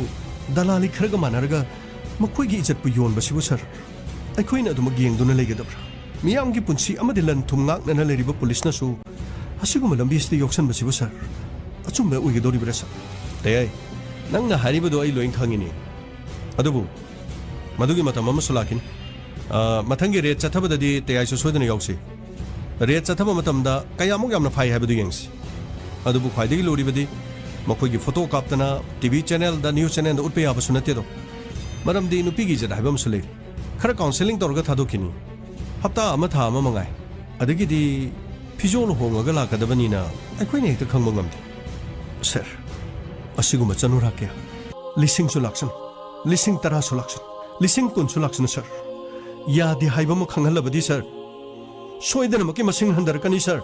dalali khara ga manarga makhoi gi ijat pu yon ba sibu sir akhoi na dum gieng duna lege dabra miyam gi punsi amadi lan thumngak na leriba police na su asigumba lambi sti yoksan ba sibu sir achum me uigi dori bresa tayai nang na hariba do ai loin khangini adubu madugi matam ma sulakin mathangi re chathabada di tayai so soidana yausi re chathaba matam da kayamuk yamna phai habadu yengsi adubu khwaidagi loribadi makhoi gi photo kaptana tv channel da news channel da utpe yaba sunate do maram di nupi gi jada habam sulei khara counseling torga thadokini hapta ama tha ama mangai adagi di phijol hongaga la kadabani na akhoi ne hekta khangba ngamde sir asiguma chanura kya lising selection lising tara selection lising kun selection sir ya di haiba ma khanghalabadi sir soidana maki masing handar kani sir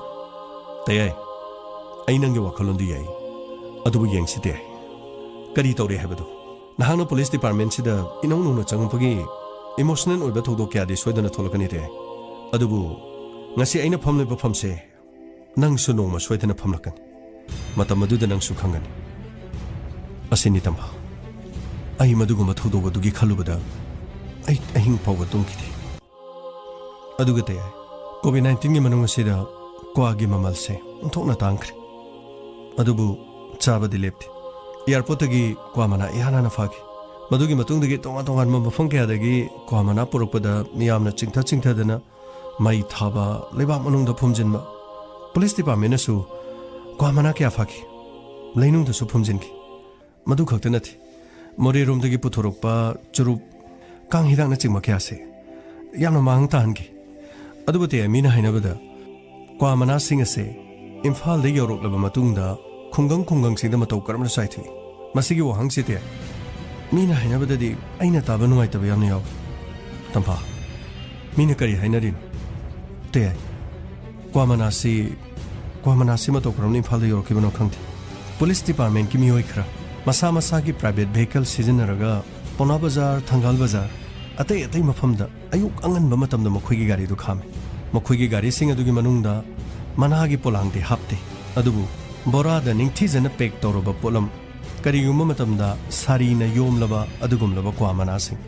tayai ainangi wakhalon di yai adubu yengsite kari tawre habado nahana police department sida inong nungna changpagi emotional oiba thodo kya de soidana tholakani te adubu ngasi aina phamle ba phamse nang su nongma soidana phamlakan matam adu da nang su khangani asini tamba ai maduguma thodo ba dugi khalubada ai ahing pawga tungkiti aduga te covid-19 gi manung sida kwa gi mamal se thokna tangkri adubu chaba dilepti airport gi kwamana ihana na fagi madugi matung dagi tongan ma mafang kya dagi kwamana purukpada miyamna chingtha dana mai thaba lebak manung da phumjin ma police department na su kwamana kya fagi leinung da su phumjin ki madu khakta nathi mori room dagi puthorokpa churup kang hidang na chingma kya se yamna mang tan ki adubate amina hainabada kwamana sing ase imphal de yorok laba matung da khungang sing da matau karamna sai thi masigi wahang site mina hainabada di aina taba nungai taba yamna yaw tampa mina kari hainarin te kwamana si matau karamna imphal de yorok kibano khangti police department ki mioi khra masa ki private vehicle sizinaraga pona bazar thangal bazar atai mafamda ayuk angan ba matamda makhoi gi gari du khame makhoi gi gari sing adugi manungda managi polangte hapte adubu borada ningthi jana pek toroba polam kariguma matamda sari na yomlaba adugumlaba kwamana sing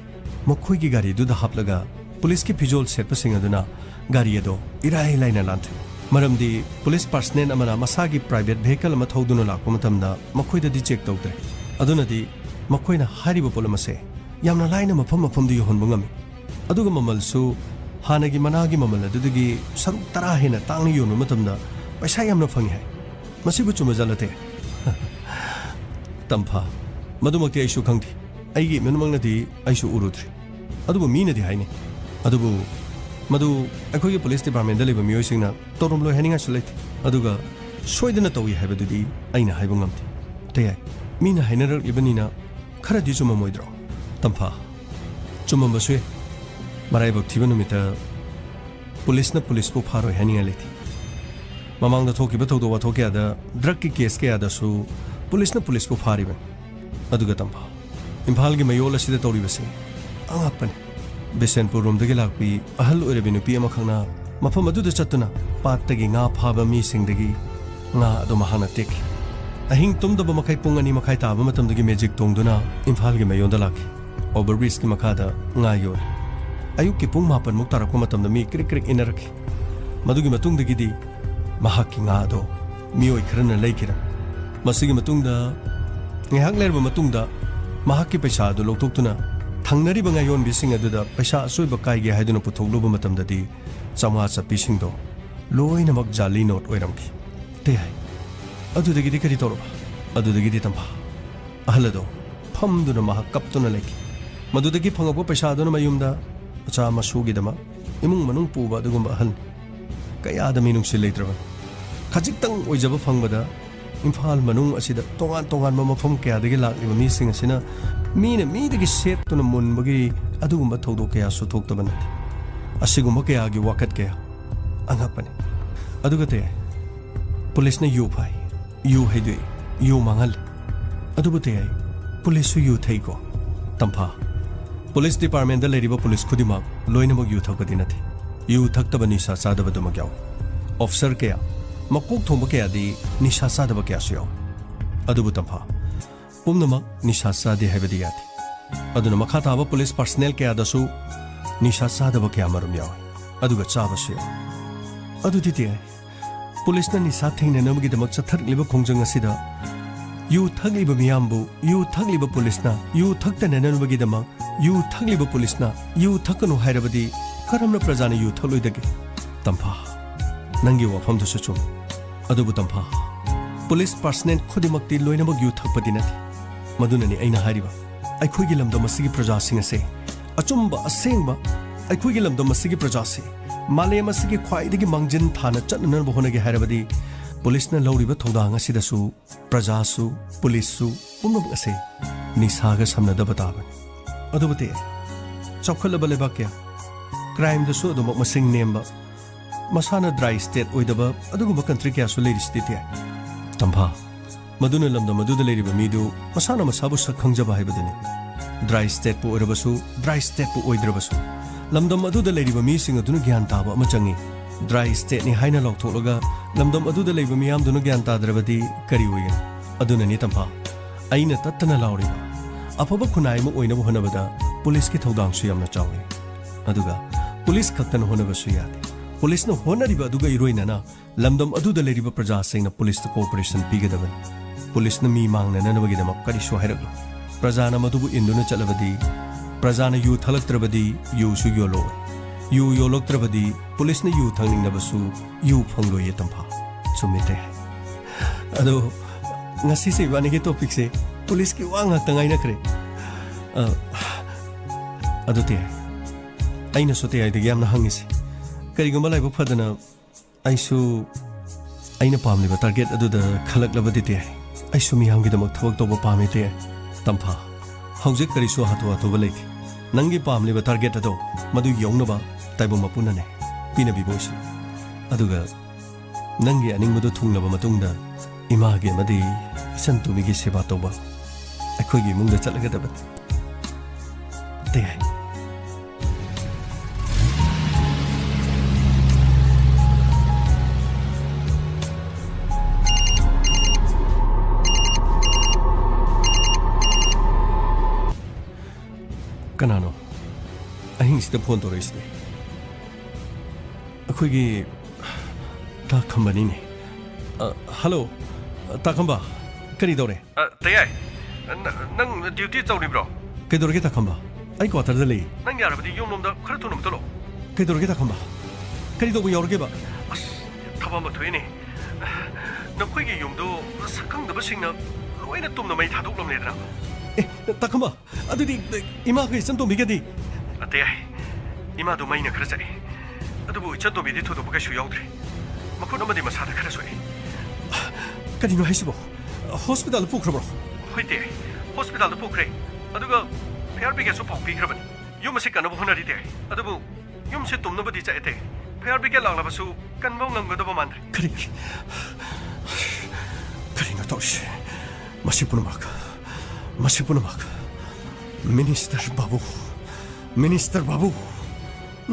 makhoi gi gari du da haplaga police ki phijol serpa sing aduna gari ado irai laina lanthe maramdi police personnel amana masagi private vehicle ama thoduna lakpa matamda makhoi da di check tawtre aduna di makhoi na hariba polamase yamna laina mafam di honba ngami aduga mamal su hanagi managi mamal adudagi saruk tara hena tangni yonu matamda paisa yamna phangi hai masibu chuma jalate tampa madumakti aisu khangti aigi menumangna di aisu urudri adubu mina di haini adubu madu akhoi police department daliba miyoi singna torum lo heninga sulait aduga soidana tawi haibadudi aina haiba ngamti tayai mina hainarar ibanina khara di chuma moidro tampa chuma baswe marai bak thiba numita police po pharo heninga leti mamang da thoki ba thodo wa thokya da drug ki case ke ada su police po phariban aduga tampa imphal gi mayol asida tori base angapane besenpur room dagi lakpi ahal orebinu pi ama khangna mafam adu da chatuna pat tagi nga phaba mi singdagi nga adu mahana tek ahing tum da makai pungani makai ta ba matam dagi magic tongduna imphal gi mayon da lak overbridge ki makada nga yor ayuk ki pung mapan muk tarak matam da mi krik inarak madugi matung dagi di mahak ki nga ado mioi khrana leikira masigi matung da ngehak lerba matung da mahak ki paisa adu loktok tuna थंगनरी बंगायोन बिसिंग अदुदा पैसा असोइब काइगे हाइदुना पुथोगलुब मतमददी चमा चप्पीसिंगदो लोइनमक जाली नोट ओइरमखि ते हाय अदुदगिदि करि तोरबा अदुदगिदि तंफा अहलदो फमदुना महा कप्तुना लेखि मदुदगी फंगपो पैसा अदुना मयुमदा अचा मसुगिदमा इमुंग मनुंग पुबा अदुगुंबा अहल कयादा मिनुंगसि लेत्रबा खजिक्तंग ओइजबा फंगबदा इम्फाल मनुंग असिदा तोंगान तोंगान मफम कयादगी लाक्लिबा मिसिंग असिना मीना मीदगी सेत्तुना मुनबगी अदुगुंबा थौदो कया सुथोक्तबा नते असिगुंबा कयागी वाकत कया अंगापने अदुगते पुलिस ने यू फाई यू हैदे यू मांगल अदुबते पुलिस यू थैको तंफा पुलिस डिपार्टमेंट लेरिबा पुलिस खुदिमा लोइनमक यू थकबदी नथे यू थक्तबा निशा चादबदुमक याव ऑफिसर कया मकोक थोंबा कयादी निशा चादबा कयासु याव अदुबु तंफा पुमनमक निशा चादे हैबदी यादे अदुना मखा ताबा पुलिस पर्सनल कयादसु निशा चादबा कया मरुम याव अदुगा चाबसु याव अदुदि ते पुलिस ना निशा थेंगननबगिदमक चथरलिबा खोंजंग असिदा यू थगलिबा मियामबु यू थगलिबा पुलिसना यू थक्तनननबगिदमक यू थगलिबा पुलिसना यू थकनु हायरबदी करमना प्रजाना यू थलोइदगे तंफा नंगी वफमदुसु चुम अदुबु तंफा पुलिस पर्सनल खुदिमक्ति लोइनमक यू थकपदि नथि मदुननि अइना हारिबा अखोइगी लमदम मसिगी प्रजासिंग असे अचुम्बा असेंगबा अखोइगी लमदम मसिगी प्रजासे मालेम असिगी ख्वाइदगी मंगजिन थाना चटननबो होनगे हायरबदी पुलिसना लौरिबा थौदांग असिदसु प्रजासु पुलिससु पुमनम असे निसागा समनदबा ताबनि अदुबते चौखलबा लेबाक्या क्राइम दसु अदुमक मसिंग नेमबा मसाना ड्राई स्टेट ओइदबा अदुगुबा कंट्री कयासु लेरिस्तिते तंभा मदुना लमदम मदुदा लेरिबा मीदु मसाना मसाबु सखंगजबा हाइबदनि ड्राई स्टेट पु ओइरबसु ड्राई स्टेट पु ओइद्रबसु लमदम अदुदा लेरिबा मीसिंग अदुना ज्ञान ताबा अमा चंगी ड्राई स्टेट नि हाइना लौथोलगा लमदम अदुदा लेरिबा मियाम दुना ज्ञान ताद्रबदी करि ओइगन अदुना नि तंभा अइना तत्तना लाउरिबा अफबा खुनाइम ओइनबो हनबदा पुलिस की थौदांगसु यामना चावि अदुगा पुलिस खक्तन होनबसु यादे पुलिस न होनरिबा अदुगा इरोइनना लमदम अदुदा लेरिबा प्रजा सिंगना पुलिस द कोऑपरेशन पिगदबन पुलिस न मी मांगना ननबगिदम करिसु हाइरग प्रजा न मदुबु इंदुना चलबदी प्रजा न यू थलक्त्रबदी यू सु योलो यू योलोक्त्रबदी पुलिस न यू थंगनिंगबसु यू फंगलो ये तंफा सुमिते अदो ngasi se bani ke topic se police की वांग तंगाई नखरे अदुते आइना सोते आइदे यामना हंगिसे करिगुम्बा लाइबो फदना आइसु आइना पामलिबा टारगेट अदुदा खलकलबदि ते आइसु मियामगिदमक थबक तोबो पामेते तंफा हौजिक करिसु हातो हातोबा लेथि नंगी पामलिबा टारगेट अदो मदु यौनबा ताइबो मपुनने पिना बिबोइसु अदुगा नंगी अनिंगमदु थुंगलबा मतुंगदा इमागे मदि संतुमिगी सेवा तोबा अखोगी मुंगदा चलगदबत ते कनानो अहिंग सिदा फोन तोरइसने अखोगी ताखंबनी ने हेलो ताखंबा करी दौरे तयाय नंग ड्यूटी चौरिब्रो कईदौरगे ताखंबा आई क्वार्टर ले नंग यारबदी योमलोमदा खरा थुना मतलो कईदौरगे ताखंबा करी दौबो यावरगेबा अस थबा मथुइने नखोइगे योमदो सखंगदबसिंगना लोइना तुमना मै थादोकलमनेदना ए ताखंबा अदुदी इमा के संतोमिगदी तयाय इमादो मैना खरा चरे अदुबो इचतोमिदि थोदोबो कैसु यावद्रे मखुन अमदि मसादा खरा सोई करिनो हाइसिबो हॉस्पिटल पुख्रबो होइते हॉस्पिटल पुख्रे अदुगा फेयर बिगेसु पाउपिख्रबन युम से कनबो होनरिते अदुबो युम से तुमनबदि चाएते फेयर बिगे लागलाबसु कनबो nganggodबो मानद्रे करिनो तोस मसिपुनमाक मिनिस्टर बाबू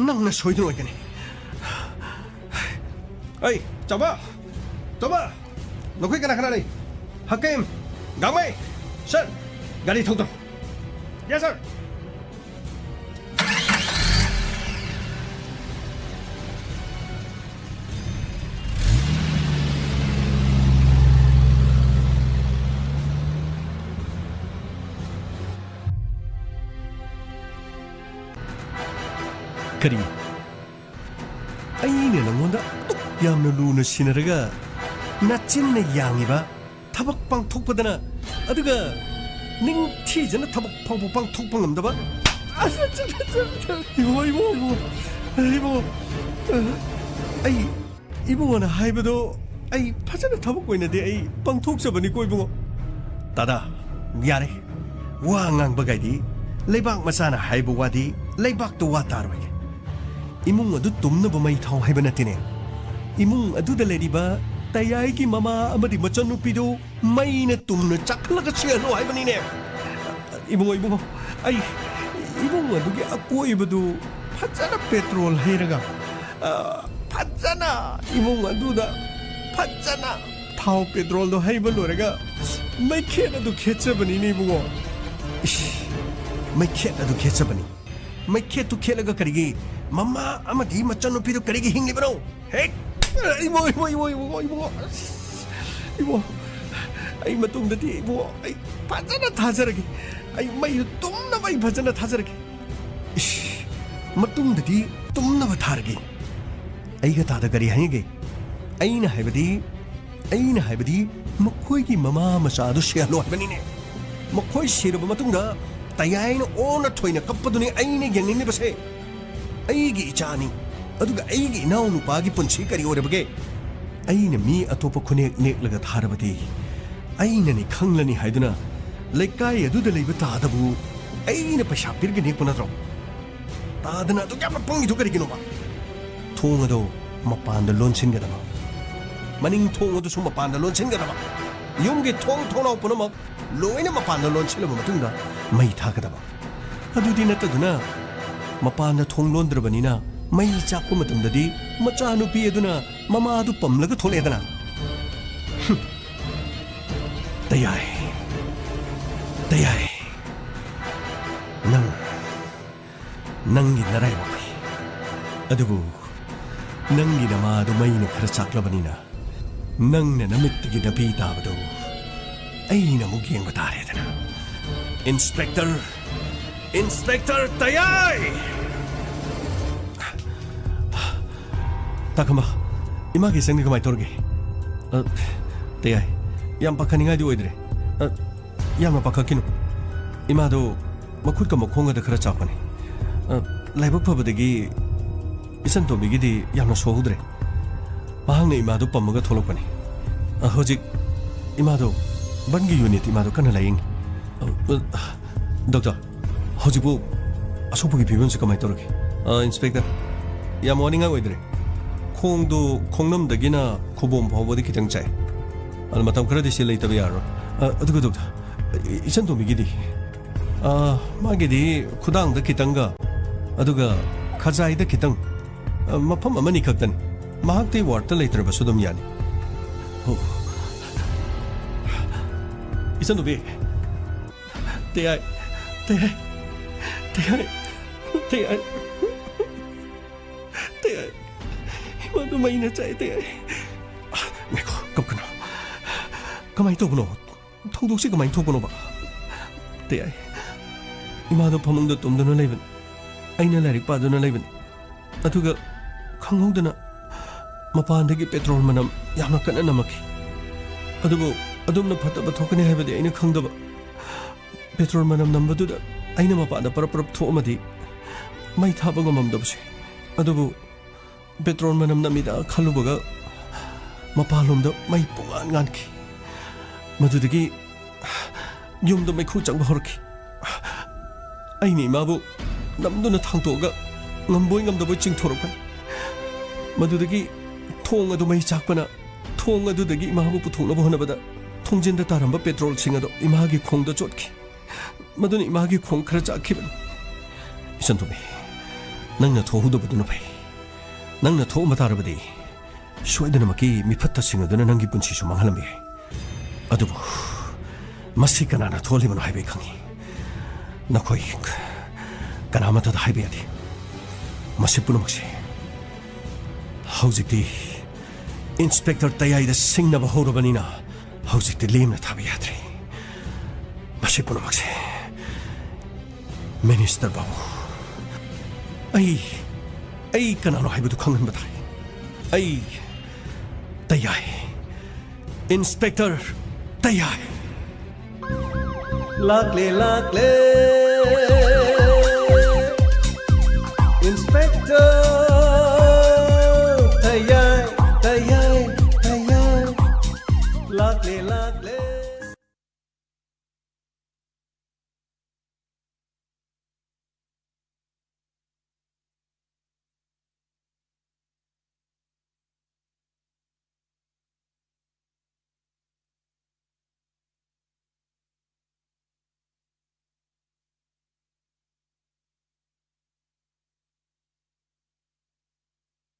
नंगना सोइदनो गने ऐ चबा नखोइ कना नै हकीम गामै सर गाडी थौदो यस सर ꯀꯔꯤ ꯑꯩꯅ ꯅꯉꯣꯟꯗ ꯑꯗꯨꯛ ꯌꯥꯝꯅ ꯂꯨꯅ ꯁꯤꯟꯅꯔꯒ ꯅꯆꯤꯟꯅ ꯌꯥꯡꯉꯤꯕ ꯊꯕꯛ ꯄꯥꯡꯊꯣꯛꯄꯗꯅ ꯑꯗꯨꯒ ꯅꯤꯡꯊꯤꯖꯅ ꯊꯕꯛ ꯐꯥꯎꯕ ꯄꯥꯡꯊꯣꯛꯄ ꯉꯝꯗꯕ 이모 ꯑꯩ 이모ꯅ 하이버도 ꯑꯩ ꯐꯖꯅ ꯊꯕꯛ ꯑꯣꯏꯅꯗꯤ ꯑꯩ ꯄꯥꯡꯊꯣꯛꯆꯕꯅꯤꯀꯣ 이모 다다 야래 와 ꯉꯥꯡꯕꯒꯥꯏꯗꯤ ꯂꯩꯕꯥꯛ ꯃꯆꯥꯅ ꯍꯥꯏꯕ ꯋꯥꯗꯤ ꯂꯩꯕꯥꯛꯇ ꯋꯥ ꯇꯥꯔꯣꯏ 이몽 ꯑꯗꯨ ꯇꯨꯝꯅꯕ ꯃꯩ ꯊꯥꯎ ꯍꯥꯏꯕ ꯅꯠꯇꯦꯅꯦ 이몽 ꯑꯗꯨꯗ ꯂꯩꯔꯤꯕ ꯇꯌꯥꯏꯒꯤ ꯃꯃꯥ ꯑꯃꯗꯤ ꯃꯆꯟꯅꯨꯄꯤꯗꯨ ꯃꯩꯅ ꯇꯨꯝꯅ ꯆꯥꯛꯈꯠꯂꯒ ꯁꯤꯍꯜꯂꯣ ꯍꯥꯏꯕꯅꯤꯅꯦ 이모 ꯑꯩ 이몽 ꯑꯗꯨꯒꯤ ꯑꯀꯣꯏꯕꯗꯨ ꯐꯖꯅ ꯄꯦꯇ꯭ꯔꯣꯜ ꯍꯩꯔꯒ ꯐꯖꯅ 이몽 ꯑꯗꯨꯗ ꯐꯖꯅ ꯊꯥꯎ ꯄꯦꯇ꯭ꯔꯣꯜꯗꯣ ꯍꯩꯕ ꯂꯣꯏꯔꯒ ꯃꯩꯈꯦꯠ ꯑꯗꯨ ꯈꯦꯠꯆꯕꯅꯤꯅꯦ 이모ꯉꯣ ꯃꯩꯈꯦꯠ ꯑꯗꯨ ꯈꯦꯠꯆꯕꯅꯤ ꯃꯩꯈꯦꯠꯇꯨ ꯈꯦꯠꯂꯒ ꯀꯔꯤꯒꯤ ꯃꯃꯥ ꯑꯃꯗꯤ ꯃꯆꯟꯅꯨꯄꯤꯗꯨ ꯀꯔꯤꯒꯤ ꯍꯤꯡꯂꯤꯕꯅꯣ ꯍꯦꯛ 이모 ꯑꯩ ꯃꯇꯨꯡꯗꯗꯤ 이모 ꯑꯩ ꯐꯖꯅ ꯊꯥꯖꯔꯒꯦ ꯑꯩ ꯃꯩꯗꯨ ꯇꯨꯝꯅꯕ ꯑꯩ ꯐꯖꯅ ꯊꯥꯖꯔꯒꯦ ꯃꯇꯨꯡꯗꯗꯤ ꯇꯨꯝꯅꯕ ꯊꯥꯔꯒꯦ ꯑꯩꯒ ꯇꯥꯗ ꯀꯔꯤ ꯍꯥꯏꯒꯦ ꯑꯩꯅ ꯍꯥꯏꯕꯗꯤ ꯃꯈꯣꯏꯒꯤ ꯃꯃꯥ ꯃꯆꯥꯗꯨ ꯁꯤꯍꯜꯂꯣ ꯍꯥꯏꯕꯅꯤꯅꯦ ꯃꯈꯣꯏ ꯁꯤꯔꯕ ꯃꯇꯨꯡꯗ ꯇꯌꯥꯏꯅ ꯑꯣꯟꯅ ꯊꯣꯏꯅ ꯀꯞꯄꯗꯨꯅꯤ ꯑꯩꯅ ꯌꯦꯡꯅꯤꯡꯂꯤꯕꯁꯦ ꯑꯩꯒꯤ ꯏꯆꯥꯅꯤ ꯑꯗꯨꯒ ꯑꯩꯒꯤ ꯏꯅꯥꯎ ꯅꯨꯄꯥꯒꯤ ꯄꯨꯟꯁꯤ ꯀꯔꯤ ꯑꯣꯏꯔꯕꯒꯦ ꯑꯩꯅ ꯃꯤ ꯑꯇꯣꯞꯄ ꯈꯨꯅꯦꯛ ꯅꯦꯛꯂꯒ ꯊꯥꯔꯕꯗꯤ ꯑꯩꯅꯅꯤ ꯈꯪꯂꯅꯤ ꯍꯥꯏꯗꯨꯅ ꯂꯩꯀꯥꯏ ꯑꯗꯨꯗ ꯂꯩꯕ ꯇꯥꯗꯕꯨ ꯑꯩꯅ ꯄꯩꯁꯥ ꯄꯤꯔꯒ ꯅꯦꯛꯄ ꯅꯠꯇ꯭ꯔꯣ ꯇꯥꯗꯅ ꯑꯗꯨꯛ ꯌꯥꯝꯅ ꯄꯪꯉꯤꯗꯨ ꯀꯔꯤꯒꯤꯅꯣꯕ ꯊꯣꯡ ꯑꯗꯣ ꯃꯄꯥꯟꯗ ꯂꯣꯟꯁꯤꯟꯒꯗꯕ ꯃꯅꯤꯡ ꯊꯣꯡ ꯑꯗꯨꯁꯨ ꯃꯄꯥꯟꯗ ꯂꯣꯟꯁꯤꯟꯒꯗꯕ ꯌꯨꯝꯒꯤ ꯊꯣꯡꯅꯥꯎ ꯄꯨꯝꯅꯃꯛ ꯂꯣꯏꯅ ꯃꯄꯥꯟꯗ ꯂꯣꯟꯁꯤꯜꯂꯕ ꯃꯇꯨꯡꯗ ꯃꯩ ꯊꯥꯒꯗꯕ ꯑꯗꯨꯗꯤ ꯅꯠꯇꯗꯨꯅ ꯃꯄꯥꯟꯗ ꯊꯣꯡ ꯂꯣꯟꯗ꯭ꯔꯕꯅꯤꯅ ꯃꯩ ꯆꯥꯛꯄ ꯃꯇꯝꯗꯗꯤ ꯃꯆꯥꯅꯨꯄꯤ ꯑꯗꯨꯅ ꯃꯃꯥꯗꯨ ꯄꯝꯂꯒ ꯊꯣꯛꯂꯛꯑꯦꯗꯅ ꯇꯌꯥꯏ ꯅꯪꯒꯤ ꯅꯔꯥꯏꯕꯛ ꯐꯩ ꯑꯗꯨꯕꯨ ꯅꯪꯒꯤ ꯅꯃꯥꯗꯨ ꯃꯩꯅ ꯈꯔ ꯆꯥꯛꯂꯕꯅꯤꯅ ꯅꯪꯅ ꯅꯃꯤꯠꯇꯒꯤ ꯅꯄꯤ ꯇꯥꯕꯗꯨ ꯑꯩꯅ ꯑꯃꯨꯛ ꯌꯦꯡꯕ ꯇꯥꯔꯦꯗꯅ ꯏꯟꯁꯄꯦꯛꯇꯔ ꯇꯌꯥꯏ ꯇꯥꯈꯝꯕ ꯏꯃꯥꯒꯤ ꯆꯪꯗꯤ ꯀꯃꯥꯏ ꯇꯧꯔꯒꯦ ꯇꯌꯥꯏ ꯌꯥꯝ ꯄꯥꯈꯠꯅꯤꯡꯉꯥꯏꯗꯤ ꯑꯣꯏꯗ꯭ꯔꯦ ꯌꯥꯝꯅ ꯄꯥꯈꯠꯈꯤꯅꯨ ꯏꯃꯥꯗꯣ ꯃꯈꯨꯠꯀ ꯃꯈꯣꯡꯒꯗ ꯈꯔ ꯆꯥꯛꯄꯅꯤ ꯂꯥꯏꯕꯛ ꯐꯕꯗꯒꯤ ꯏꯆꯟꯇꯣꯝꯕꯤꯒꯤꯗꯤ ꯌꯥꯝꯅ ꯁꯣꯛꯍꯧꯗ꯭ꯔꯦ ꯃꯍꯥꯛꯅ ꯏꯃꯥꯗꯣ ꯄꯝꯃꯒ ꯊꯣꯛꯂꯛꯄꯅꯤ ꯍꯧꯖꯤꯛ ꯏꯃꯥꯗꯣ ꯕꯟꯒꯤ ꯌꯨꯅꯤꯠ ꯏꯃꯥꯗꯣ ꯀꯟꯅ ꯂꯥꯌꯦꯡꯉꯤ ꯗꯣꯛꯇꯔ ꯍꯧꯖꯤꯛꯄꯨ ꯑꯁꯣꯛꯄꯒꯤ ꯐꯤꯕꯝꯁꯤ ꯀꯃꯥꯏ ꯇꯧꯔꯒꯦ ꯏꯟꯁꯄꯦꯛꯇꯔ ꯌꯥꯝ ꯋꯥꯅꯤꯡꯉꯥꯏ ꯑꯣꯏꯗ꯭ꯔꯦ ꯈꯣꯡꯗꯣ ꯈꯣꯡꯅꯝꯗꯒꯤꯅ ꯈꯨꯕꯣꯝ ꯐꯥꯎꯕꯗꯤ ꯈꯤꯇꯪ ꯆꯥꯏ ꯑꯗꯨ ꯃꯇꯝ ꯈꯔꯗꯤ ꯁꯤ ꯂꯩꯇꯕ ꯌꯥꯔꯔꯣꯏ ꯑꯗꯨꯒ doctor 이천도미기디 마게디 쿠당다 기땅가 아두가 카자이다 기땅 마팜 아마니 각단 마학대 워터 레이터바 수돔 야니 이천도미 대야 이만도 마이나 짜이 대야 내가 깜깜나 가만히 또 보노 통독시 가만히 또 보노 봐 대야 이마도 파몽도 똠드는 레이븐 아이나 라릭 빠드는 레이븐 아두가 강홍드나 마파한테기 페트롤 만남 야마 까나 나마키 아두고 아둠나 파타바 토크네 해버디 아이나 강더바 페트롤 만남 남바두다 아이나 마파다 빠라빠라 토마디 마이 타바가 맘더버시 아두고 페트롤 만남 남이다 칼루바가 마파롬도 마이 뽕안 간키 마두드기 욤도 마이 쿠짱바 허르키 아이니 마부 남도나 탕도가 ngamboy ngamdaboy chingthorokpan madudagi thong adu mai chakpana thong adudagi imabu puthonaba honabada thongjinda taramba petrol singado imagi khongda chotki maduni imagi khong khara chakhiban isantobe nangna thohudabaduna pai nangna thoma tarabadi soidana maki mifatta singaduna nangi punchi su manghalambe adubu masi kanana tholibano haibe khangi nakhoi kanamata da haibe yadi masih punomasi haujikti inspector tayai da singna bahorobanina haujikti limna thabi yadri masih punomasi minister babu ai ꯑꯩ ꯀꯅꯥꯅꯣ ꯍꯥꯏꯕꯗꯨ ꯈꯪꯍꯟꯕ ꯇꯥꯏ ꯑꯩ ꯇꯌꯥꯏ ꯏꯟꯁꯄꯦꯛꯇꯔ ꯇꯌꯥꯏ lakle Inspector